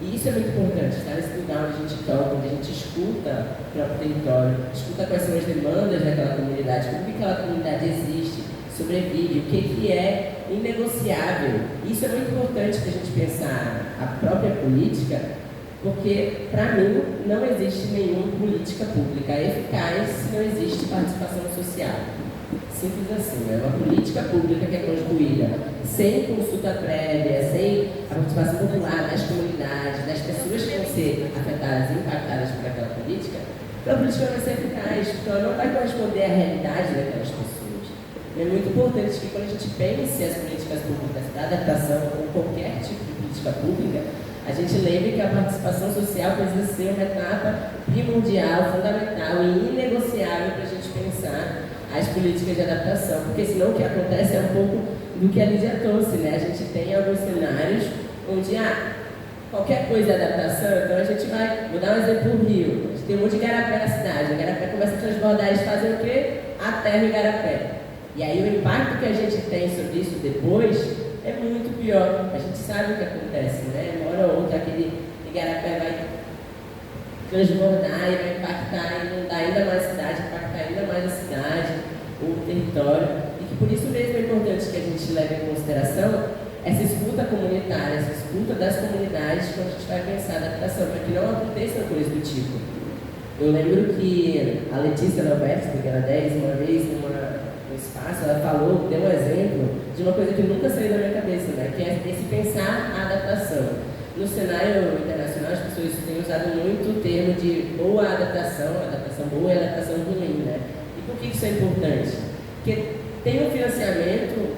E isso é muito importante, estar nesse lugar onde a gente toca, onde a gente escuta o próprio território, escuta quais são as demandas daquela comunidade, como que aquela comunidade existe, sobrevive, o que é inegociável. Isso é muito importante para a gente pensar a própria política, porque, para mim, não existe nenhuma política pública eficaz se não existe participação social. Simples assim, é uma política pública que é construída sem consulta prévia, sem a participação popular das comunidades, das pessoas que vão ser afetadas e impactadas por aquela política, então a política não vai ser eficaz, porque ela não vai corresponder à realidade daquelas pessoas. É muito importante que quando a gente pense as políticas públicas da adaptação ou qualquer tipo de política pública, a gente lembre que a participação social precisa ser uma etapa primordial, fundamental e inegociável para a gente pensar as políticas de adaptação, porque senão o que acontece é um pouco do que a Lídia trouxe, né? A gente tem alguns cenários onde qualquer coisa é adaptação, então a gente vai, vou dar um exemplo do Rio, a gente tem um monte de igarapé na cidade, o igarapé começa a transbordar, eles fazem o quê? Aterra o igarapé. E aí o impacto que a gente tem sobre isso depois é muito pior. A gente sabe o que acontece, né? Uma hora ou outra aquele igarapé vai transbordar e vai impactar, inundar ainda mais a cidade, impactar ainda mais a cidade, o território, e que por isso mesmo é importante que a gente leve em consideração essa escuta comunitária, essa escuta das comunidades quando a gente vai pensar a adaptação, para que não aconteça coisa do tipo. Eu lembro que a Letícia Alberto, que era 10, uma vez no espaço, ela falou, deu um exemplo de uma coisa que nunca saiu da minha cabeça, né? Que é esse pensar a adaptação. No cenário internacional, as pessoas têm usado muito o termo de boa adaptação boa e adaptação ruim, né? E por que isso é importante? Porque tem um financiamento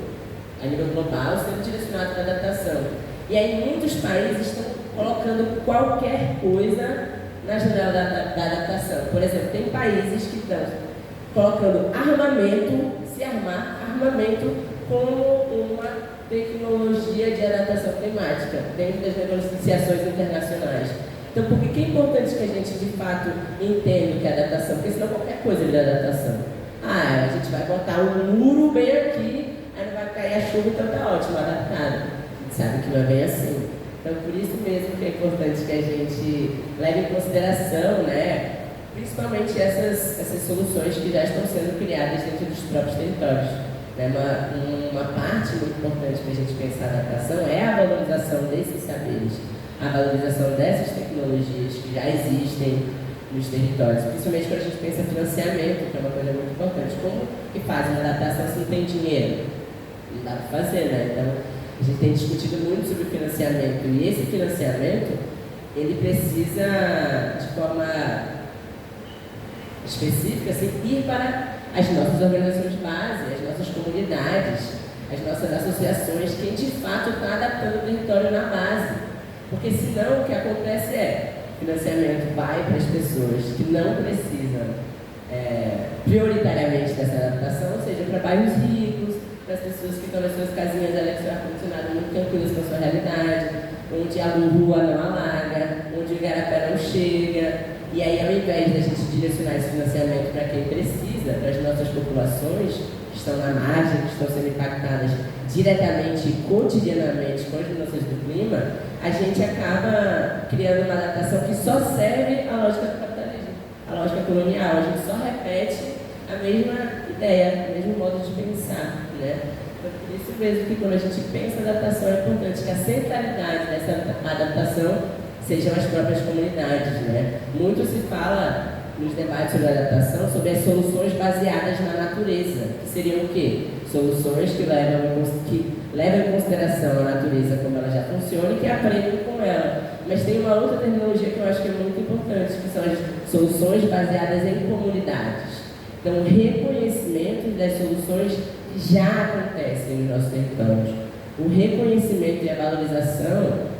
a nível global sendo direcionado para a adaptação. E aí muitos países estão colocando qualquer coisa na janela da adaptação. Por exemplo, tem países que estão colocando armamento como uma tecnologia de adaptação climática dentro das negociações internacionais. Então, por que é importante que a gente, de fato, entenda o que é adaptação? Porque senão qualquer coisa vira adaptação. A gente vai botar um muro bem aqui, aí não vai cair a chuva, então tá ótimo, adaptado. A gente sabe que não é bem assim. Então, por isso mesmo que é importante que a gente leve em consideração, né, principalmente essas soluções que já estão sendo criadas dentro dos próprios territórios. Uma parte muito importante para a gente pensar a adaptação é a valorização desses saberes, a valorização dessas tecnologias que já existem nos territórios, principalmente quando a gente pensa em financiamento, que é uma coisa muito importante. Como que faz uma adaptação se não tem dinheiro? Não dá para fazer, né? Então, a gente tem discutido muito sobre financiamento, e esse financiamento, ele precisa, de forma específica, assim, ir para as nossas organizações base, as nossas comunidades, as nossas associações, quem de fato está adaptando o território na base. Porque senão o que acontece é, financiamento vai para as pessoas que não precisam prioritariamente dessa adaptação, ou seja, para bairros ricos, para as pessoas que estão nas suas casinhas ar-condicionado muito tranquilas com a sua realidade, onde a rua não alaga, onde o igarapé não chega. E aí, ao invés da gente direcionar esse financiamento para quem precisa, para as nossas populações que estão na margem, que estão sendo impactadas diretamente e cotidianamente com as mudanças do clima, a gente acaba criando uma adaptação que só serve à lógica do capitalismo, à lógica colonial. A gente só repete a mesma ideia, o mesmo modo de pensar, né? Então, por isso mesmo que quando a gente pensa em adaptação, é importante que a centralidade dessa adaptação sejam as próprias comunidades, né? Muito se fala nos debates sobre adaptação sobre as soluções baseadas na natureza, que seriam o quê? Soluções que levam em consideração a natureza como ela já funciona e que aprendem com ela. Mas tem uma outra terminologia que eu acho que é muito importante, que são as soluções baseadas em comunidades. Então, o reconhecimento das soluções que já acontecem nos nossos territórios. O reconhecimento e a valorização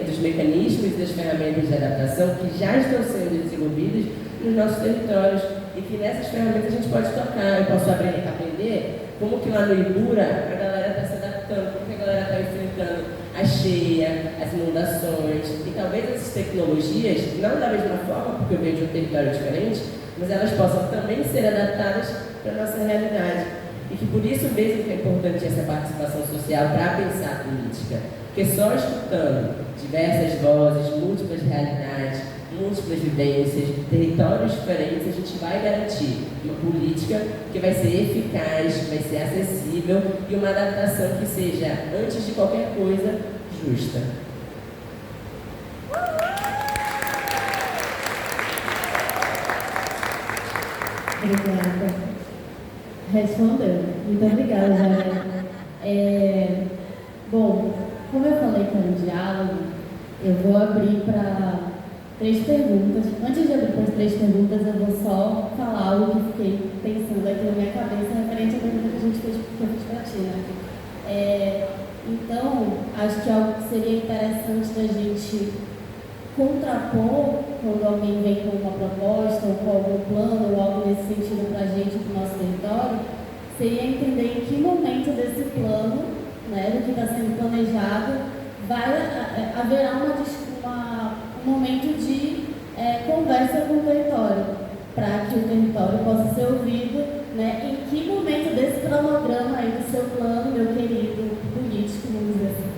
dos mecanismos e das ferramentas de adaptação que já estão sendo desenvolvidas nos nossos territórios e que nessas ferramentas a gente pode tocar. Eu posso aprender como que lá no Ibura a galera está se adaptando, como que a galera está enfrentando a cheia, as inundações e talvez essas tecnologias, não da mesma forma, porque eu venho de um território diferente, mas elas possam também ser adaptadas para a nossa realidade. E que por isso mesmo que é importante essa participação social para pensar a política. Porque só escutando diversas vozes, múltiplas realidades, múltiplas vivências, territórios diferentes, a gente vai garantir uma política que vai ser eficaz, que vai ser acessível e uma adaptação que seja, antes de qualquer coisa, justa. Obrigada. Respondeu. Muito obrigada, Jair. Bom, como eu falei que é um diálogo, eu vou abrir para 3 perguntas. Antes de abrir para as 3 perguntas, eu vou só falar algo que fiquei pensando aqui na minha cabeça referente à pergunta que a gente fez, que eu fiz para ti, né? Então, acho que algo que seria interessante da gente contrapor quando alguém vem com uma proposta ou com algum plano ou algo nesse sentido para a gente, para o nosso território, seria entender em que momento desse plano, né, do que está sendo planejado, haverá um momento de conversa com o território, para que o território possa ser ouvido, né, em que momento desse cronograma aí do seu plano, meu querido político, vamos dizer assim,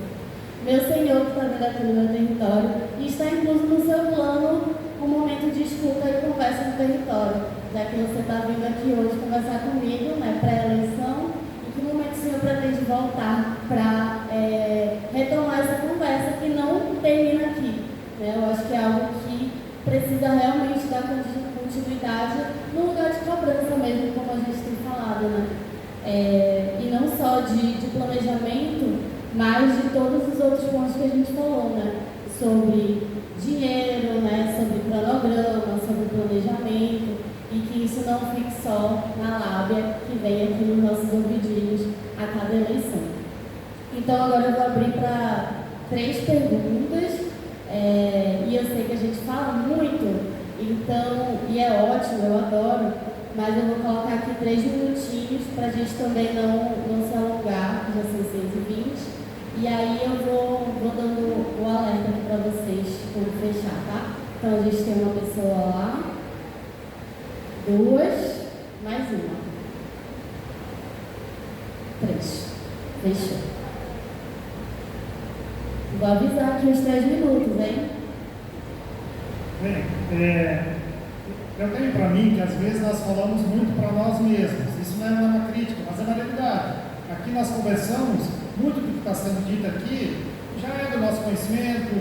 meu senhor que está vindo aqui no meu território, e está incluso no seu plano um momento de escuta e conversa no território, já que você está vindo aqui hoje conversar comigo, né, pré-eleição, em que momento o senhor pretende voltar para retomar essa conversa que não termina aqui, né? Eu acho que é algo que precisa realmente dar continuidade no lugar de cobrança mesmo, como a gente tem falado, né? E não só de planejamento, mas de todos os outros pontos que a gente falou, né? Sobre dinheiro, né? Sobre cronograma, sobre planejamento, e que isso não fique só na lábia que vem aqui nos nossos ouvidinhos a cada eleição. Então agora eu vou abrir para 3 perguntas, e eu sei que a gente fala muito, então, e é ótimo, eu adoro, mas eu vou colocar aqui 3 minutinhos para a gente também não se alongar, já são 6h20. E aí eu vou dando o alerta aqui para vocês quando fechar, tá? Então a gente tem uma pessoa lá, 2, mais uma, 3, fechou. Vou avisar aqui os 3 minutos, hein? Bem, eu tenho para mim que às vezes nós falamos muito para nós mesmos. Isso não é uma crítica, mas é uma realidade. Aqui nós conversamos, muito do que está sendo dito aqui já é do nosso conhecimento,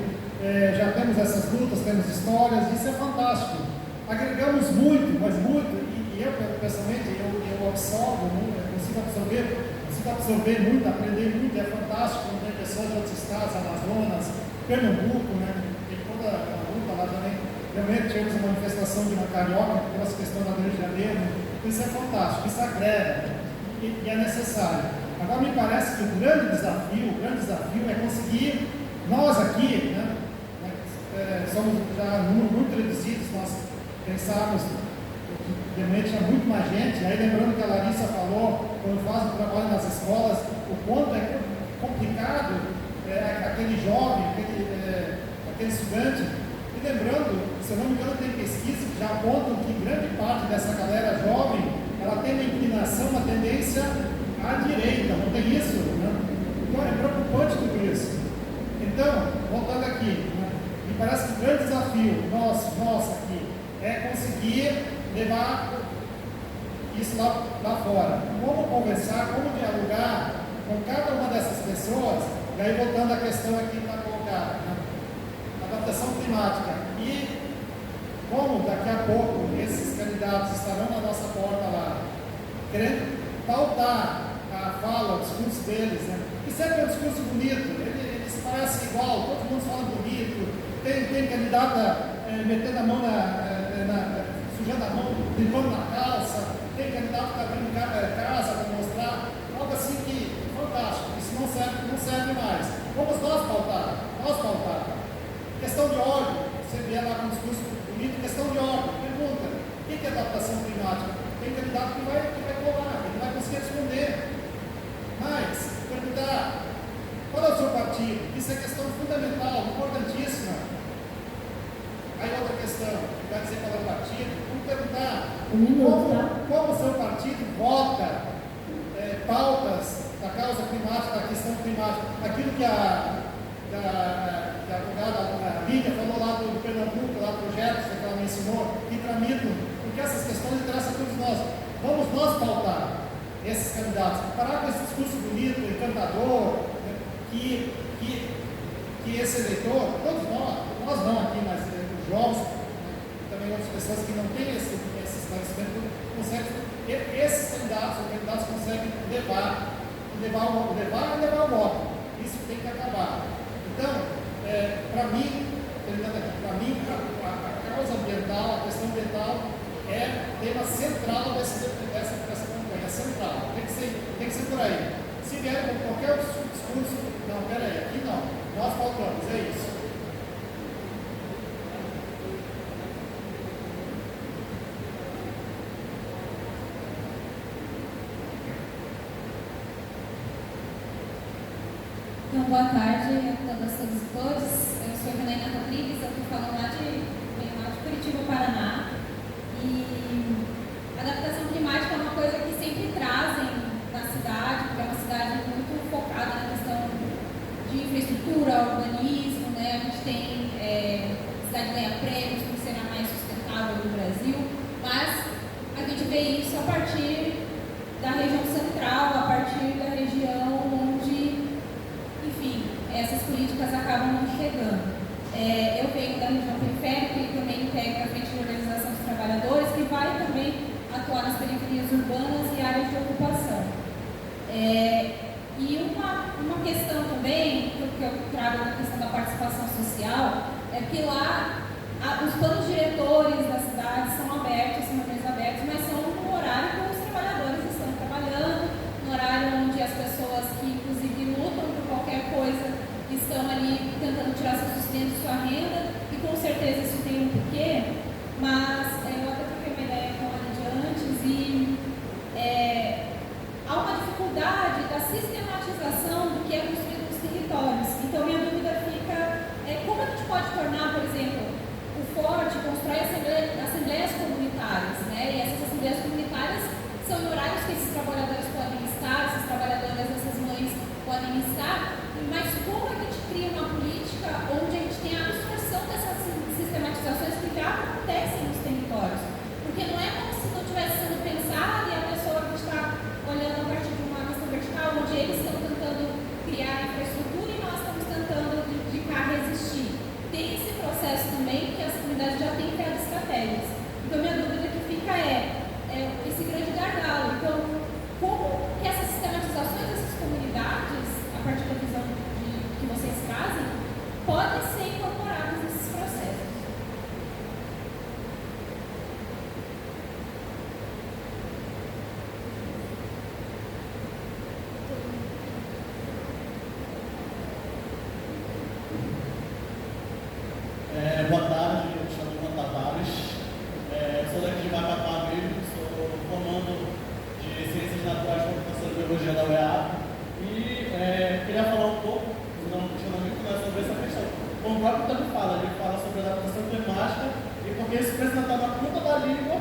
já temos essas lutas, temos histórias, isso é fantástico. Agregamos muito, mas muito, e eu pessoalmente, eu absorvo, consigo absorver muito, aprender muito, é fantástico quando tem pessoas de outros estados, Amazonas, Pernambuco, né, tem toda a luta lá também. Realmente tivemos uma manifestação de uma carioca, por essa questão da Rio de Janeiro, isso é fantástico, isso agrega e é necessário. Agora me parece que o grande desafio é conseguir, nós aqui, né, somos já muito reduzidos, nós pensamos que realmente tinha muito mais gente, aí lembrando que a Larissa falou, quando faz o trabalho nas escolas, o quanto é complicado aquele jovem, aquele estudante, e lembrando, se eu não me engano, tem pesquisas que já apontam que grande parte dessa galera jovem, ela tem uma inclinação, uma tendência à direita, não tem isso? Né? Então é preocupante tudo isso. Então, voltando aqui, né? Me parece que o grande desafio nosso aqui é conseguir levar isso lá fora. Como conversar, como dialogar com cada uma dessas pessoas, e aí voltando à questão aqui para colocar, né? Adaptação climática. E como daqui a pouco esses candidatos estarão na nossa porta lá, querendo pautar a fala, o discurso deles, né? Que sempre é um discurso bonito, eles parecem igual, todo mundo fala bonito, tem candidata metendo a mão sujando a mão, limpando na calça, tem candidato que está abrindo casa para mostrar, algo assim que fantástico, isso não serve mais. Vamos nós pautar. Questão de ordem, você vier lá com um discurso bonito, questão de ordem, pergunta, o que é adaptação climática? Tem candidato que vai colar, que não vai conseguir responder. Mas, perguntar, qual é o seu partido? Isso é questão fundamental, importantíssima. Aí outra questão, vai dizer qual é o partido, vamos perguntar como o seu partido vota pautas da causa climática, da questão climática, aquilo que a advogada Lídia falou lá do Pernambuco, lá do projeto que ela me ensinou, que tramitam, porque essas questões interessam a todos nós. Vamos nós pautar esses candidatos, parar com esse discurso bonito, encantador, né, que esse eleitor, todos nós não aqui, mas os jovens, né, também outras pessoas que não têm esse esclarecimento, esses candidatos conseguem levar o voto. Isso tem que acabar. Então, para mim, a causa ambiental, a questão ambiental é tema central dessa campanha, central. Tem que ser por aí. Se vier com qualquer discurso, não, peraí, aqui não, nós faltamos, é isso. Então, boa tarde a todas e todos. Eu sou Helena Rodrigues, eu estou falando lá de Curitiba, Paraná. E a adaptação climática é uma coisa que sempre trazem na cidade, porque é uma cidade muito focada na questão de infraestrutura, urbanismo, né? A gente tem cidade ganha prêmios por ser a mais sustentável do Brasil, mas a gente vê isso a partir da região central, a partir da região onde, enfim, essas políticas acabam não chegando. Eu venho da região periférica e também integro a Frente de Organização dos Trabalhadores, que vai também atuar nas periferias urbanas e áreas de ocupação. E uma questão também, que eu trago na questão da participação social, é que lá os planos diretores da cidade são abertos, são reuniões abertas, mas são no horário que os trabalhadores estão trabalhando, no horário onde as pessoas que, inclusive, lutam por qualquer coisa, estão ali tentando tirar seu sustento, sua renda, e com certeza isso tem um porquê, mas eu até troquei uma ideia com a Lídia antes, e há uma dificuldade da sistematização do que é construído nos territórios. Então, minha dúvida fica, como a gente pode tornar, por exemplo, o Forte constrói assembleias comunitárias, né? E essas assembleias comunitárias são em horários que esses trabalhadores podem estar, essas trabalhadoras, essas mães podem estar, mas como a gente cria uma política onde a gente tem a absorção dessa sistematização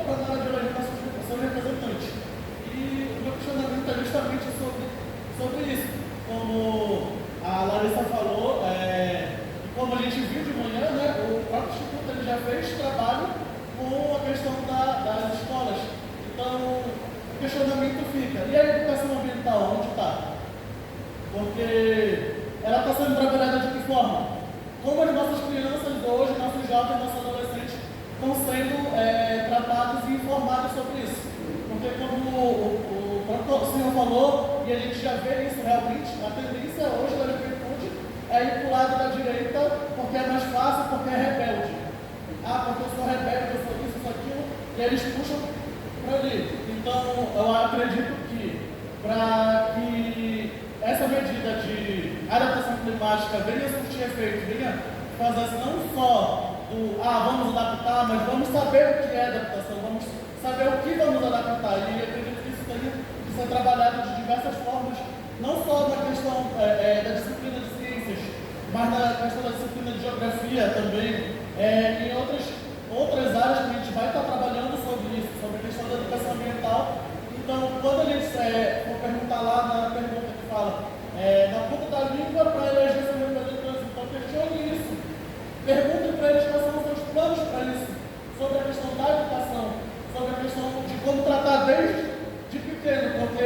está na hora de eleger seus representantes. E o meu questionamento é justamente sobre isso. Como a Larissa falou, como a gente viu de manhã, né, o próprio Instituto ele já fez trabalho com a questão das escolas. Então, o questionamento fica, e a educação ambiental, onde está? Porque ela está sendo trabalhada de que forma? Como as nossas crianças hoje, nossos jovens, nossos adolescentes estão sendo tratados e informados sobre isso? Porque como o próprio senhor falou, e a gente já vê isso realmente, a tendência hoje da juventude é ir para o lado da direita porque é mais fácil, porque é rebelde. Porque eu sou rebelde, eu sou isso, eu sou aquilo, e eles puxam para ali. Então, eu acredito que para que essa medida de adaptação climática venha surtir efeito, venha fazer não só vamos adaptar, mas vamos saber o que é adaptação, vamos saber o que vamos adaptar. E eu acredito que isso tenha que ser trabalhado de diversas formas, não só na questão da disciplina de ciências, mas na questão da disciplina de geografia também, em outras áreas que a gente vai estar trabalhando sobre isso, sobre a questão da educação ambiental. Então, quando a gente for perguntar lá na pergunta que fala na ponta da língua para eleger seus representantes, então questione isso. Pergunte para eles quais são os seus planos para isso, sobre a questão da educação, sobre a questão de como tratar desde de pequeno, porque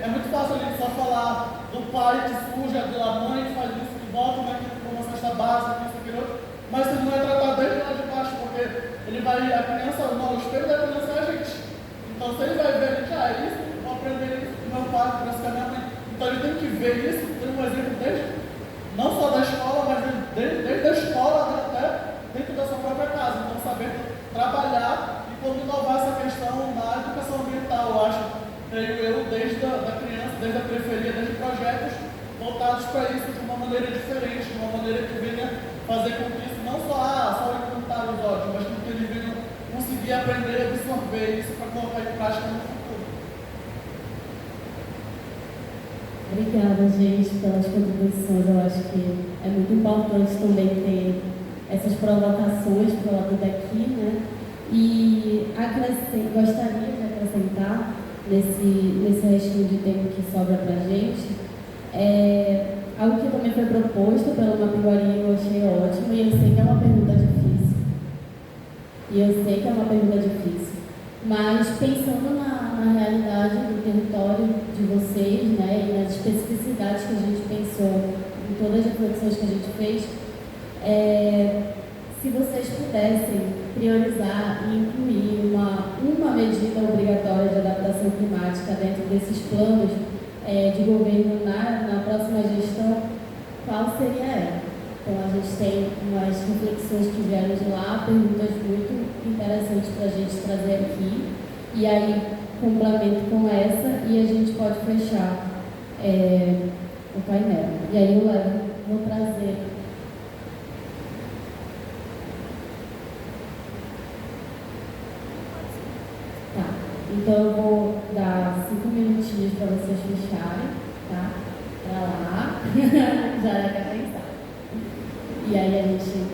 é muito fácil a gente só falar do pai que suja, da mãe que faz isso, que volta naquilo como uma cesta básica, isso, aquilo outro, mas se não é tratado desde lá de baixo, porque a criança, o espelho da criança é a gente. Então, se ele vai ver, isso, vou aprender isso do meu pai, para essa minha mãe. Então, ele tem que ver isso, ter um exemplo não só da escola, mas desde a escola, né, até dentro da sua própria casa. Então, saber trabalhar e como inovar essa questão na educação ambiental, eu acho, creio eu, desde a criança, desde a periferia, desde projetos voltados para isso de uma maneira diferente, de uma maneira que venha fazer com que isso não só alimentar os ódios, mas que eles venham conseguir aprender e absorver isso para colocar em prática no futuro. Obrigada, gente, pelas contribuições. Eu acho que é muito importante também ter essas provocações para o lado daqui, né? E gostaria de acrescentar nesse restinho de tempo que sobra para a gente, algo que também foi proposto pela Mapiguari e eu achei ótimo, e eu sei que é uma pergunta difícil. Mas pensando na realidade do território de vocês, né, e nas especificidades que a gente pensou em todas as reflexões que a gente fez, se vocês pudessem priorizar e incluir uma medida obrigatória de adaptação climática dentro desses planos de governo na próxima gestão, qual seria ela? Então, a gente tem umas reflexões que vieram de lá, perguntas muito interessantes para a gente trazer aqui, e aí complemento com essa e a gente pode fechar o painel. E aí eu vou trazer. Tá, então eu vou dar 5 minutinhos para vocês fecharem, tá? Para lá, já era para pensar. E aí a gente encerra.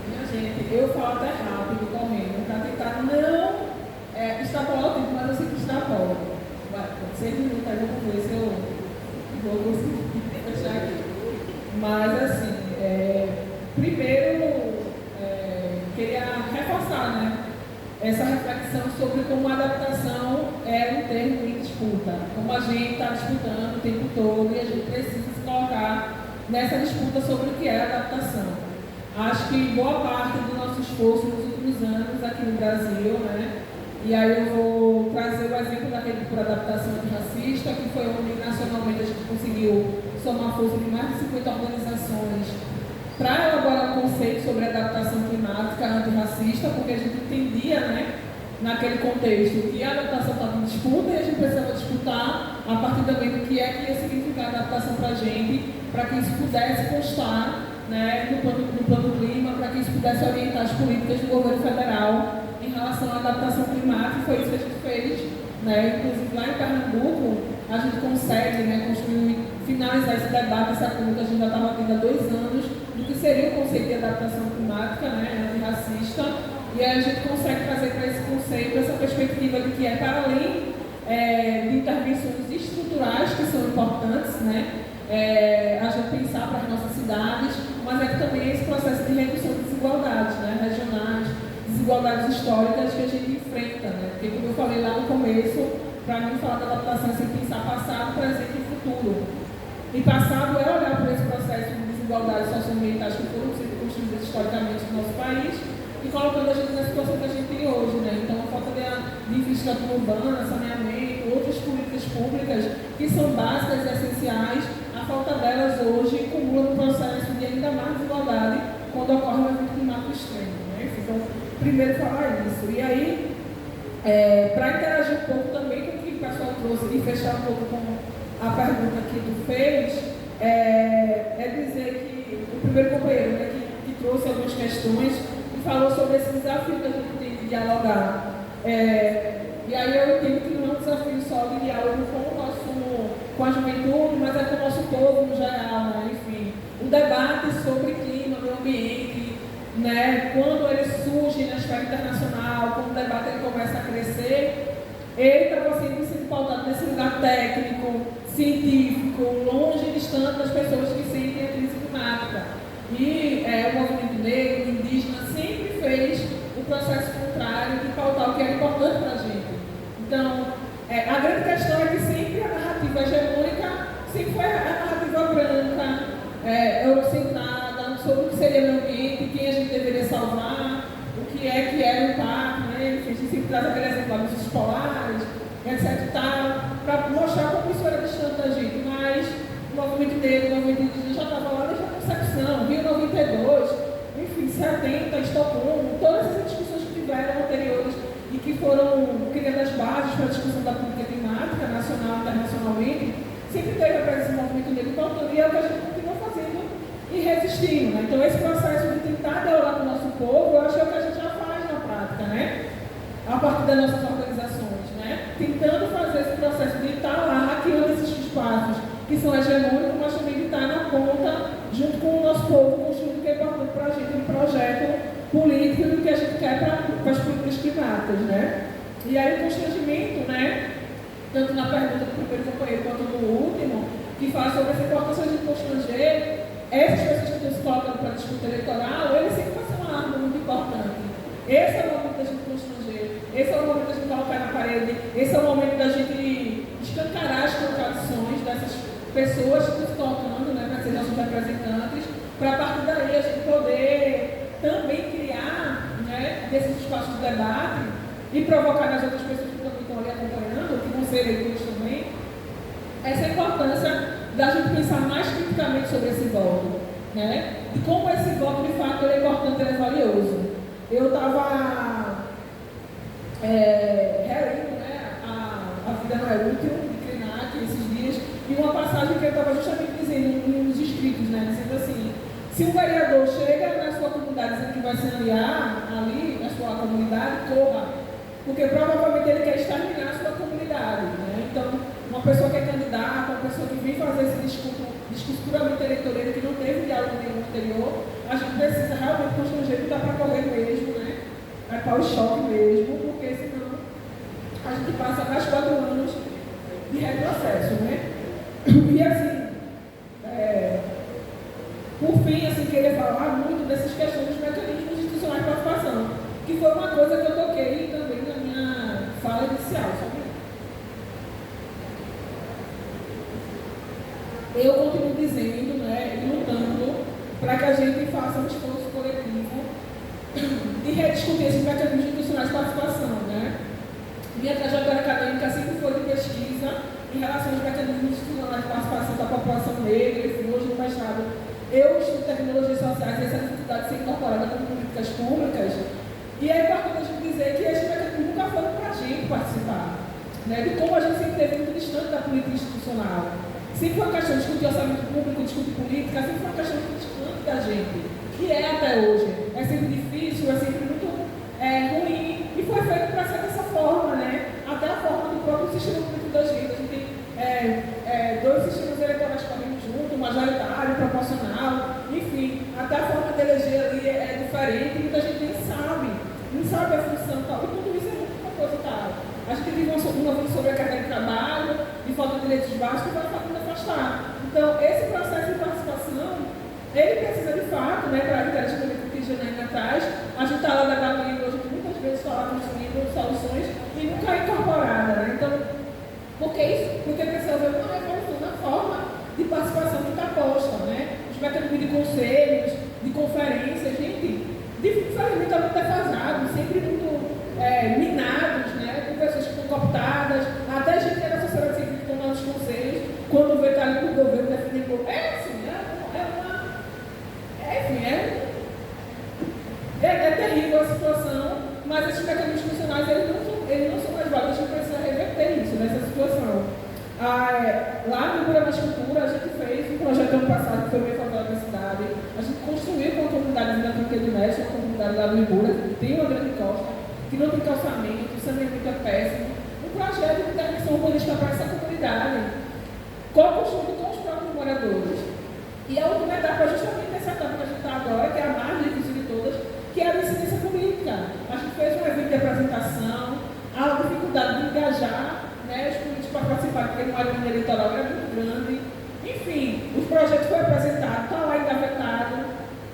Minha gente, eu falo até rápido, correndo, para tentar não extrapolar o tempo, mas eu sei que extrapola. Vai, 6 minutos aí eu vou ver se eu vou conseguir fechar aqui. Mas assim, primeiro queria reforçar, né, essa reflexão sobre como a adaptação é um termo em disputa, como a gente está disputando o tempo todo e a gente precisa se colocar nessa disputa sobre o que é adaptação. Acho que boa parte do nosso esforço nos últimos anos aqui no Brasil, né, e aí eu vou trazer o exemplo da Rede por Adaptação Antirracista, que foi onde nacionalmente a gente conseguiu somar força de mais de 50 organizações para elaborar um conceito sobre adaptação climática antirracista, porque a gente entendia, né, naquele contexto, que a adaptação estava em disputa e a gente precisava disputar a partir também do que ia significar adaptação para a gente, para que isso pudesse constar, né, no plano clima, para que isso pudesse orientar as políticas do governo federal em relação à adaptação climática, e foi isso que a gente fez, né, inclusive lá em Pernambuco, a gente consegue, né, finalizar esse debate, essa conta, a gente já estava tendo há 2 anos, do que inserir o conceito de adaptação climática, né, antirracista, e aí a gente consegue trazer para esse conceito essa perspectiva de que é para além de intervenções estruturais que são importantes, né, a gente pensar para as nossas cidades, mas é que também esse processo de redução de desigualdades, né, regionais, desigualdades históricas que a gente enfrenta, né, porque como eu falei lá no começo, para mim falar da adaptação é sempre pensar passado, presente e futuro. E passado é olhar por esse processo de desigualdades socioambientais que foram sendo construídas historicamente no nosso país e colocando a gente na situação que a gente tem hoje, né? Então, a falta de infraestrutura urbana, saneamento, outras políticas públicas que são básicas e essenciais, a falta delas hoje acumula um processo de ainda mais desigualdade quando ocorre um evento climático extremo, né? Então, primeiro falar isso. E aí, para interagir um pouco também com o que o pessoal trouxe e fechar um pouco com a pergunta que tu fez, dizer que o primeiro companheiro, né, que trouxe algumas questões e falou sobre esse desafio que a gente tem de dialogar. E aí eu entendo que não é um desafio só de diálogo com a juventude, mas é com o nosso povo no geral, né? Enfim, o debate sobre clima, meio ambiente, né, quando ele surge na esfera internacional, quando o debate ele começa a crescer, ele estava sempre sendo pautado nesse lugar técnico, científico, longe e distante das pessoas que sentem a crise climática. E o movimento negro, indígena, sempre fez o processo contrário de pautar o que era importante para a gente. Então, a grande questão é que sempre a narrativa hegemônica sempre foi a narrativa branca, eurocentrada, sobre o que seria o ambiente, quem a gente deveria salvar, o que era o impacto, né? A gente sempre traz aquele exemplo lá dos polares, etc. Para mostrar como isso era distante da gente, mas o movimento negro, o movimento indígena já estava lá desde a concepção, Rio 92, enfim, 70, Estocolmo, todas essas discussões que tiveram anteriores e que foram criando as bases para a discussão da política climática, nacional e internacionalmente, sempre teve a presença do movimento negro pautando, e é o que a gente continua fazendo e resistindo, né? Então esse processo de tentar dialogar com o nosso povo, eu acho que é o que a gente já faz na prática, né? A partir das nossas organizações, né? Tentando fazer esse processo de estar lá, criando esses espaços que são hegemônicos, mas também de estar na ponta, junto com o nosso povo, construindo o que é importante para a gente, um projeto político do que a gente quer para as políticas climáticas, né? E aí o constrangimento, né? Tanto na pergunta do primeiro companheiro quanto no último, que fala sobre essa importância de constranger, essas pessoas que estão se colocando para a disputa eleitoral, ele sempre vai ser uma arma muito importante. Esse é o momento da gente constranger, esse é o momento da gente colocar na parede, esse é o momento da gente escancarar as contradições dessas pessoas que estão se colocando, né, para ser nossos representantes, para a partir daí a gente poder também criar, né, desses espaços de debate e provocar nas outras pessoas que também estão ali acompanhando, que vão ser eleitores também, essa importância da gente pensar mais criticamente sobre esse voto, né, e como esse voto de fato é importante, ele é valioso. Eu estava relendo, né, a Vida Não É Útil, de Krenak, esses dias, e uma passagem que eu estava justamente dizendo nos escritos, né, dizendo assim, se um vereador chega na sua comunidade dizendo que vai se aliar ali na sua comunidade, corra, porque provavelmente ele quer exterminar a sua comunidade, né? Então, uma pessoa que é candidata, uma pessoa que vem fazer esse discurso puramente eleitoreiro, que não teve diálogo nenhum anterior, a gente precisa realmente constranger que dá para correr mesmo, né? É para o choque mesmo, porque senão a gente passa mais 4 anos de retrocesso, né? E assim, por fim, assim, queria falar muito dessas questões dos mecanismos institucionais de participação, que foi uma coisa que eu toquei também na minha fala inicial, sabe? Eu continuo dizendo, né, e lutando para que a gente faça um esforço coletivo de rediscutir esses mecanismos institucionais de participação, né? Minha trajetória acadêmica sempre foi de pesquisa em relação aos mecanismos institucionais de participação da população negra, enfim, hoje no mestrado eu estudo tecnologias sociais e essa dificuldade de ser incorporada como políticas públicas, e é importante a gente dizer que esses mecanismos nunca foram para a gente participar, né? De como a gente sempre esteve muito distante da política institucional. Sempre foi uma questão de discutir orçamento público, discutir política, sempre foi uma questão muito distante da gente, que é até hoje. É sempre difícil, é sempre muito ruim, e foi feito para ser dessa forma, né? Até a forma do próprio sistema político da gente. A gente tem 2 sistemas eleitorais correndo junto, majoritário, proporcional, enfim, até a forma participação e tal. E tudo isso é uma coisa e tal. A gente vive uma sobre a carga de trabalho, de falta de direitos básicos, que vai fazendo afastar. Então, esse processo de participação, ele precisa de fato, né, para a interagir com o que Janaína atrás, a gente está lá da Gabriela, a gente muitas vezes fala construindo soluções e nunca é incorporada, né? Então, por que isso? Porque precisa haver uma revolução na forma de participação que está posta, né? Os mecanismos de conselhos, de conferências, gente, infelizmente está muito defasado, sempre muito minados, né? Com pessoas que estão cooptadas, até gente que é da sociedade civil que estão nos conselhos, quando vê está ali com o governo defendendo. É terrível a situação, mas esses mecanismos funcionais eles não são mais válidos, a gente precisa reverter isso, nessa situação. Lá no Ibura Mais Cultura, a gente fez um projeto ano passado que foi bem favorável da cidade. A gente construiu com a comunidade da Trinca de Mestre, uma comunidade lá no Ibura, que tem uma grande costa, que não tem calçamento, o saneamento é péssimo. Um projeto de intervenção urbanística para essa comunidade, co-construído com os próprios moradores. E a última etapa é justamente essa etapa que a gente está agora, que é a mais difícil de todas, que é a incidência política. A gente fez um evento de apresentação, a dificuldade de engajar, né, os políticos para participar, porque o área eleitoral era muito grande. Enfim, o projeto foi apresentado, está lá engavetado.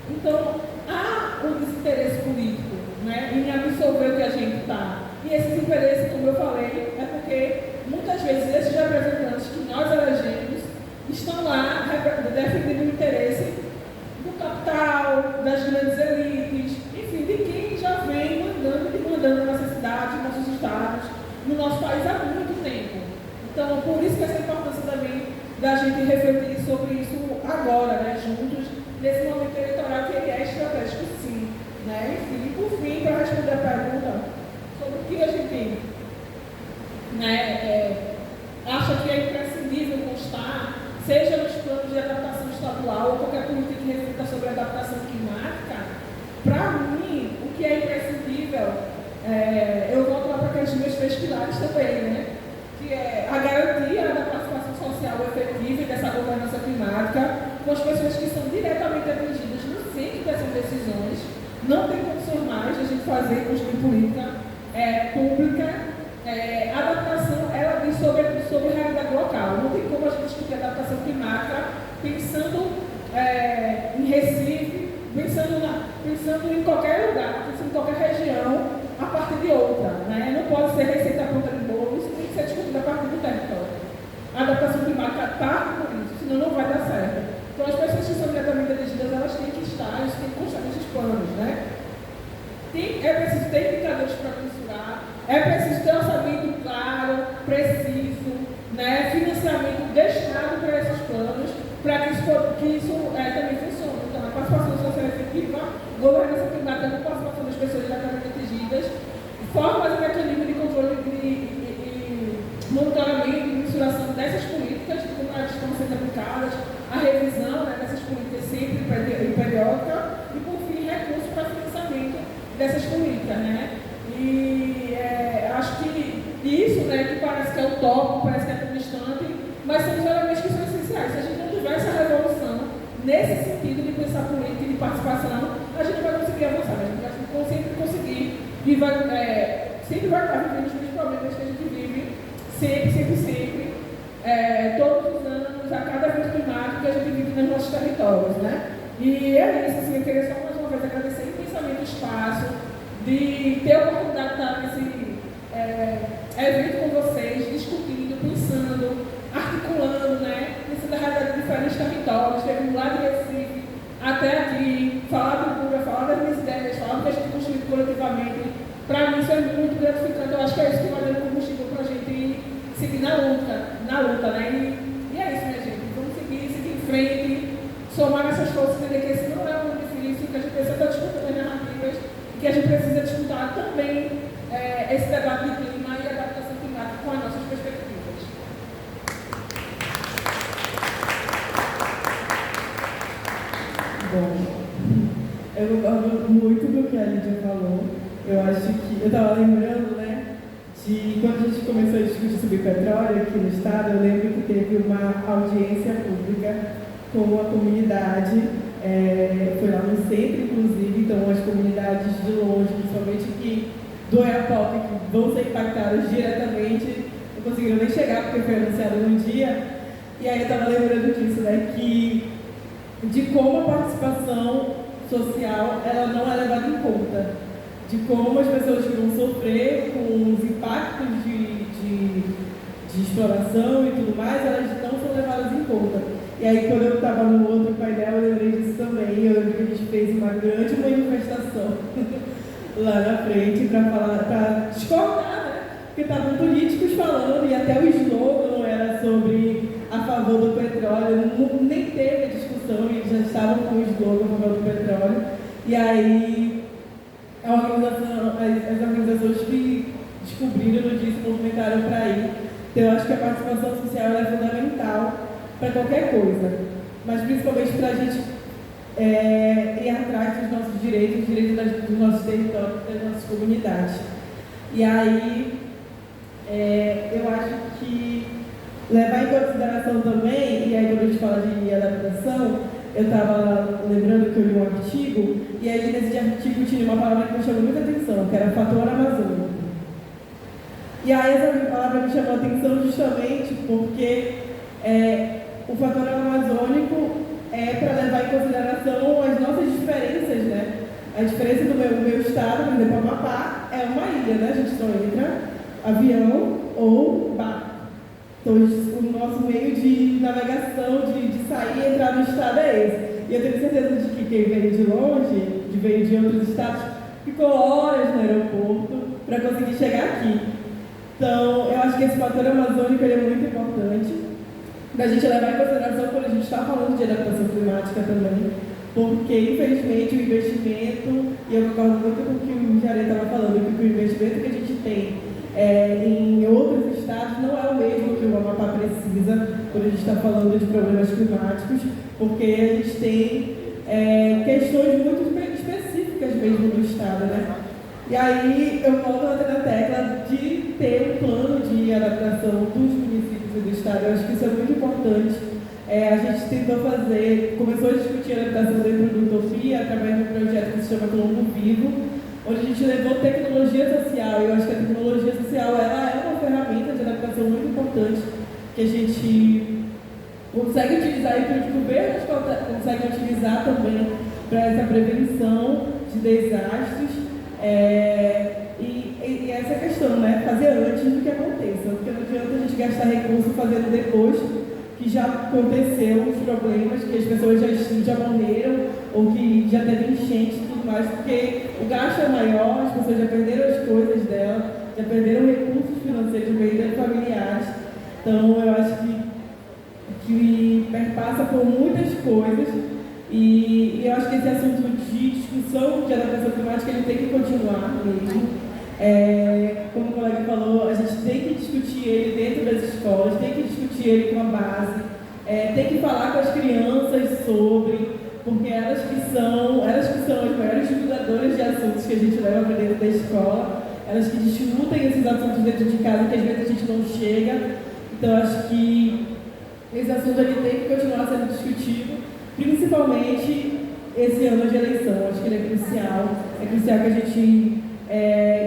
Então, há um desinteresse político, né, em absorver o que a gente está. E esse desinteresse, como eu falei, é porque muitas vezes esses representantes que nós elegemos estão lá defendendo o interesse do capital, das grandes elites, enfim, de quem já vem mandando e demandando na nossa cidade, nos nossos estados, no nosso país há muito tempo. Então, por isso que essa importância também da gente refletir sobre isso agora, né, juntos, nesse momento eleitoral que ele é estratégico, sim. Né? Enfim, por fim, para responder a pergunta sobre o que a gente acha que é imprescindível constar, seja nos planos de adaptação estadual ou qualquer política que reflita sobre a adaptação climática, para mim, o que é imprescindível, eu volto lá para aqueles meus 3 pilares também, né? Que é a garantia da participação social efetiva e dessa governança climática com as pessoas que são diretamente atingidas no centro dessas decisões. Não tem condições mais de a gente fazer construir política pública. A adaptação, ela diz sobre a realidade local. Não tem como a gente discutir a adaptação climática pensando em Recife, pensando em qualquer lugar, pensando em qualquer região, a partir de outra. Né? Não pode ser receita à ponta de bolo, isso tem que ser discutido a partir do território. A adaptação climática parte por isso, senão não vai dar certo. Então, as pessoas que são diretamente elegidas, elas têm que estar, eles têm que constar nesses planos, né? É preciso ter indicadores para mensurar, é preciso ter um orçamento claro, preciso, né? Financiamento destinado para esses planos, para que isso também funcione. Então, a participação social efetiva, governança climática com participação das pessoas diretamente atingidas, formas e mecanismos de controle e monitoramento e mensuração dessas políticas, de como elas estão sendo aplicadas, a revisão, né, dessas políticas sempre periódica e, por fim, recursos para financiamento dessas políticas. Né? E acho que isso, né, que parece que é utópico, parece que é tão distante, mas são os elementos que são essenciais. Se a gente não tiver essa revolução nesse sentido de pensar política e de participação, a gente vai conseguir avançar, a gente vai sempre conseguir e sempre vai estar vivendo os mesmos problemas que a gente vive, sempre, todos os anos, a cada evento climático que a gente vive nos nossos territórios, né? E é isso, assim, eu queria só mais uma vez agradecer imensamente o espaço, de ter a oportunidade de estar nesse evento com vocês, discutindo, pensando, articulando, né? Pensando a realidade de diferentes territórios, chegando lá de Recife até aqui, falar do Ibura, falar das minhas ideias, falar do que a gente construiu coletivamente. Para mim isso é muito gratificante, eu acho que é isso que vai dando combustível para a gente seguir na luta, né? E é isso, minha gente, vamos seguir em frente, somar essas forças, entender que esse não é um difícil, que a gente precisa estar discutindo as narrativas, e que a gente precisa disputar também esse debate de clima e adaptação climática com as nossas perspectivas. Bom, eu concordo muito com o que a Lídia falou. Eu acho que, eu estava lembrando, né, de quando a gente começou a discutir sobre petróleo aqui no estado, eu lembro que teve uma audiência pública com a comunidade, foi lá no centro, inclusive, então as comunidades de longe, principalmente que do Oiapoque que vão ser impactados diretamente, não conseguiram nem chegar porque foi anunciado num dia. E aí eu estava lembrando disso, né, de como a participação social ela não é levada em conta, de como as pessoas que vão sofrer com os impactos de exploração e tudo mais, elas não são levadas em conta. E aí, quando eu estava no outro painel, eu lembrei disso também. Eu lembro que a gente fez uma grande manifestação lá na frente para discordar, né? Porque estavam políticos falando, e até o slogan era sobre a favor do petróleo, nem teve a discussão, eles já estavam com o slogan a favor do petróleo. E aí, as organizações que descobriram a notícia movimentaram para ir. Então, eu acho que a participação social é fundamental para qualquer coisa, mas principalmente para a gente ir atrás dos nossos direitos, dos direitos dos nossos territórios, das nossas comunidades. E aí, eu acho que levar em consideração também, e aí quando a gente fala de adaptação, eu estava lembrando que eu li um artigo, e aí nesse artigo tinha uma palavra que me chamou muita atenção, que era fator amazônico. E aí essa palavra me chamou a atenção justamente porque o fator amazônico é para levar em consideração as nossas diferenças, né? A diferença do meu estado, por exemplo, Amapá, é uma ilha, né? A gente só entra avião ou barco. Então, o nosso meio de navegação, de sair e entrar no estado é esse. E eu tenho certeza de que quem veio de longe, veio de outros estados, ficou horas no aeroporto para conseguir chegar aqui. Então, eu acho que esse fator amazônico ele é muito importante da gente levar em consideração quando a gente está falando de adaptação climática também, porque, infelizmente, o investimento, e eu concordo muito com o que o Jaré estava falando, que o investimento que a gente tem em outros estados não é o mesmo que o Amapá precisa quando a gente está falando de problemas climáticos, porque a gente tem questões muito específicas mesmo do estado, né? E aí eu volto a bater na tecla de ter um plano de adaptação dos municípios e do estado. Eu acho que isso é muito importante. A gente tentou começou a discutir a adaptação dentro do Utopia através de um projeto que se chama Colombo Vivo, onde a gente levou tecnologia social. Eu acho que a tecnologia social ela é uma ferramenta de adaptação muito importante que a gente consegue utilizar e que os governos conseguem utilizar também para essa prevenção de desastres. E essa questão, né? Fazer antes do que aconteça, porque não adianta a gente gastar recurso fazendo depois que já aconteceu os problemas, que as pessoas já morreram ou que já teve enchente e tudo mais, porque o gasto é maior, as pessoas já perderam as coisas dela, já perderam recursos financeiros, perderam familiares. Então eu acho que perpassa por muitas coisas. E eu acho que esse assunto de discussão de adaptação climática ele tem que continuar mesmo. Como o colega falou, a gente tem que discutir ele dentro das escolas, tem que discutir ele com a base, tem que falar com as crianças sobre, porque elas que são as maiores divulgadoras de assuntos que a gente leva para dentro da escola, elas que discutem esses assuntos dentro de casa, que às vezes a gente não chega. Então, acho que esse assunto ele tem que continuar sendo discutido, principalmente esse ano de eleição. Acho que ele é crucial que a gente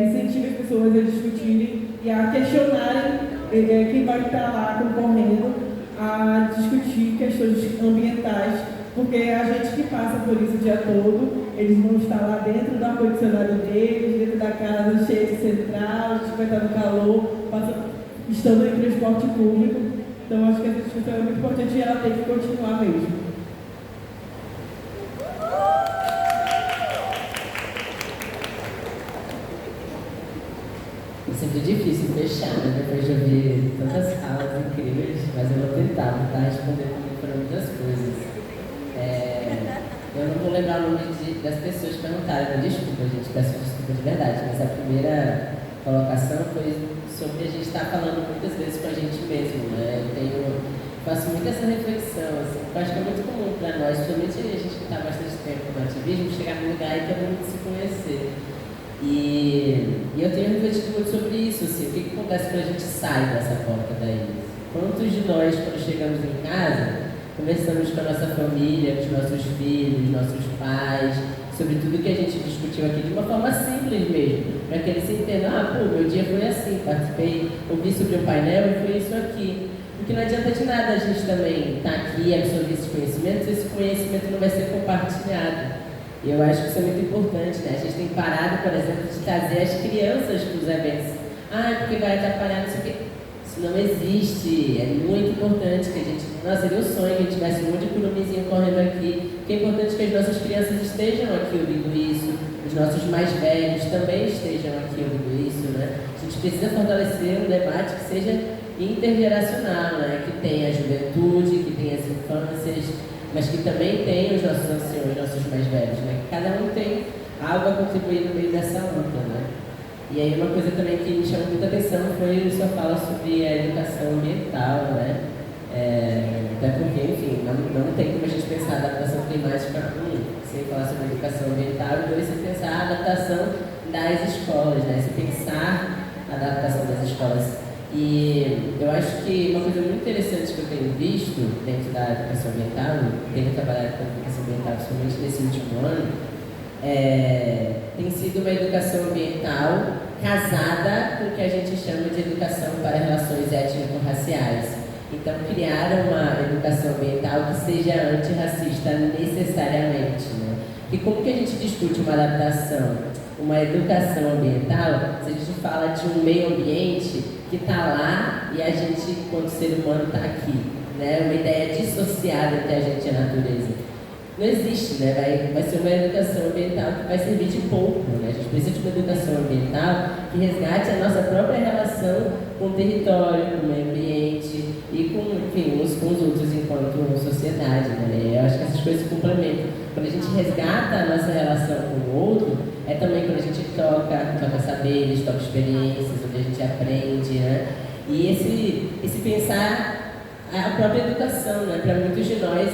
incentive as pessoas a discutirem e a questionarem quem vai estar lá concorrendo, a discutir questões ambientais, porque é a gente que passa por isso o dia todo, eles vão estar lá dentro do ar-condicionado deles, dentro da casa cheia de central, a gente vai estar no calor, estando em transporte público. Então, acho que essa discussão é muito importante e ela tem que continuar mesmo. É sempre difícil fechar, né? Depois de ouvir tantas falas incríveis, mas eu vou tentar responder também para muitas coisas. Eu não vou lembrar o nome das pessoas que perguntaram, desculpa, gente, peço desculpa de verdade, mas a primeira colocação foi sobre a gente estar falando muitas vezes com a gente mesmo, né? Eu faço muito essa reflexão, assim, eu acho que é muito comum para nós, principalmente a gente que está há bastante tempo no ativismo, chegar num lugar e todo mundo se conhecer. E eu tenho refletido muito sobre isso, assim, o que acontece quando a gente sai dessa porta daí? Quantos de nós, quando chegamos em casa, conversamos com a nossa família, com os nossos filhos, nossos pais, sobre tudo que a gente discutiu aqui de uma forma simples mesmo, para que eles se entendam, meu dia foi assim, participei, ouvi sobre um painel e foi isso aqui. Porque não adianta de nada a gente também estar aqui e absorver esses conhecimentos, se esse conhecimento não vai ser compartilhado. E eu acho que isso é muito importante, né? A gente tem parado, por exemplo, de trazer as crianças para os eventos. Porque vai atrapalhar, não sei o quê. Isso não existe. É muito importante que a gente... Nossa, seria um sonho que a gente tivesse um monte de curumizinho correndo aqui. Porque é importante que as nossas crianças estejam aqui ouvindo isso, os nossos mais velhos também estejam aqui ouvindo isso, né? A gente precisa fortalecer um debate que seja intergeracional, né? Que tenha a juventude, que tenha as infâncias, mas que também tenha os nossos anciões, nossos mais velhos, né? Que cada um tem algo a contribuir no meio dessa luta, né? E aí uma coisa também que me chamou muita atenção foi a sua fala sobre a educação ambiental, né? Até porque, enfim, não tem como a gente pensar a adaptação climática sem falar sobre a educação ambiental, e dois, sem pensar a adaptação das escolas, né? Sem pensar a adaptação das escolas. E eu acho que uma coisa muito interessante que eu tenho visto dentro da educação ambiental, tenho trabalhado com a educação ambiental principalmente nesse último ano, tem sido uma educação ambiental casada com o que a gente chama de educação para relações étnico-raciais. Então, criaram uma educação ambiental que seja antirracista necessariamente, né? E como que a gente discute uma adaptação, uma educação ambiental, se a gente fala de um meio ambiente que está lá e a gente, enquanto ser humano, está aqui, né? Uma ideia dissociada entre a gente e a natureza. Não existe, né? Vai ser uma educação ambiental que vai servir de pouco, né? A gente precisa de uma educação ambiental que resgate a nossa própria relação com o território, com o meio ambiente e com, enfim, uns com os outros enquanto sociedade, né? Eu acho que essas coisas se complementam. Quando a gente resgata a nossa relação com o outro, é também quando a gente toca saberes, toca experiências, onde a gente aprende, né? E esse pensar a própria educação, né? Para muitos de nós,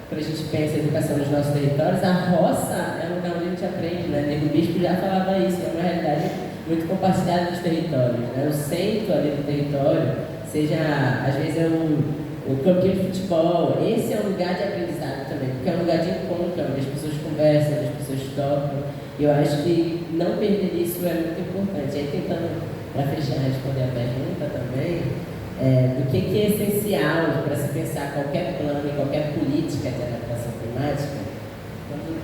quando a gente pensa em educação nos nossos territórios, a roça é um lugar onde a gente aprende, né? Nego Bispo já falava isso, é uma realidade muito compartilhada dos territórios, né? O centro ali do território, seja, às vezes o campinho de futebol, esse é um lugar de aprendizado também, porque é um lugar de encontro, onde as pessoas conversam, onde as pessoas tocam, e eu acho que não perder isso é muito importante. Aí tentando, para fechar, responder a pergunta também, do que é essencial para se pensar qualquer plano e qualquer política de adaptação climática. Quando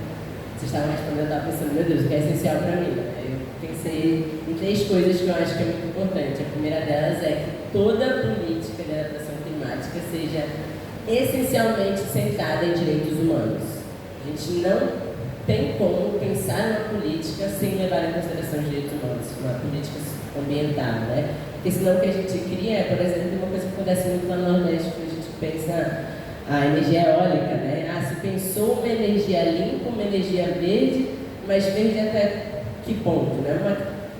vocês estavam respondendo, eu estava pensando, meu Deus, o que é essencial para mim? Eu pensei em 3 coisas que eu acho que é muito importante. A primeira delas é que toda política de adaptação climática seja essencialmente centrada em direitos humanos. A gente não tem como pensar numa política sem levar em consideração os direitos humanos, uma política ambiental, né? Porque senão o que a gente cria é, por exemplo, uma coisa que acontece muito lá no Nordeste, quando a gente pensa a energia eólica, né? Se pensou uma energia limpa, uma energia verde, mas verde até que ponto, né?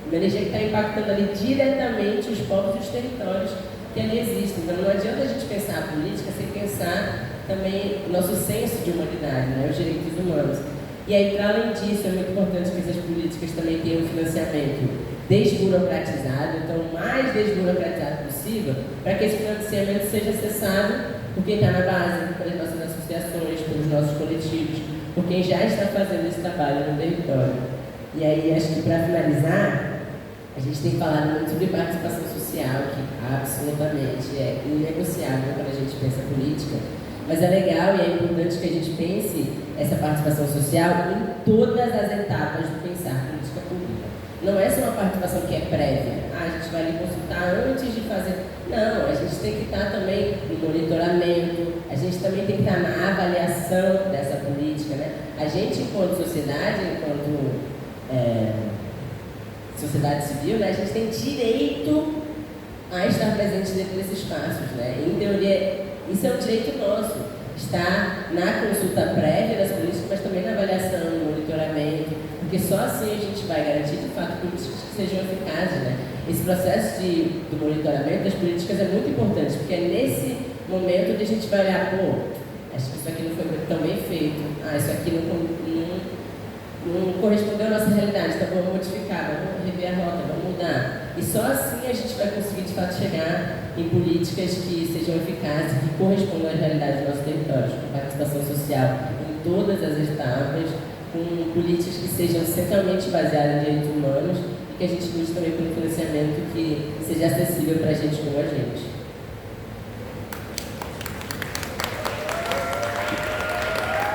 Uma energia que está impactando ali diretamente os povos e os territórios que ali existem. Então não adianta a gente pensar a política sem pensar também o nosso senso de humanidade, né? Os direitos humanos. E aí, para além disso, é muito importante que essas políticas também tenham um financiamento desburocratizado, então o mais desburocratizado possível, para que esse financiamento seja acessado por quem está na base, pelas nossas associações, pelos nossos coletivos, por quem já está fazendo esse trabalho no território. E aí, acho que para finalizar, a gente tem falado muito sobre participação social, que absolutamente é inegociável quando a gente pensa política, mas é legal e é importante que a gente pense essa participação social em todas as etapas do pensar política pública. Não é só uma participação que é prévia, a gente vai lhe consultar antes de fazer. Não, a gente tem que estar também no monitoramento, a gente também tem que estar na avaliação dessa política, né? A gente, enquanto sociedade, enquanto sociedade civil, né, a gente tem direito a estar presente dentro desses espaços, né? Em teoria, isso é um direito nosso, estar na consulta prévia das políticas, mas também na avaliação, no monitoramento, porque só assim a gente vai garantir, de fato, políticas que sejam eficazes, né? Esse processo do monitoramento das políticas é muito importante, porque é nesse momento que a gente vai olhar, acho que isso aqui não foi tão bem feito, isso aqui não correspondeu à nossa realidade, então vamos modificar, vamos rever a rota, vamos mudar. E só assim a gente vai conseguir, de fato, chegar em políticas que sejam eficazes, que correspondam à realidade dos nossos territórios, com participação social em todas as etapas, com políticas que sejam centralmente baseadas em direitos humanos e que a gente lute também pelo financiamento que seja acessível para a gente como a gente.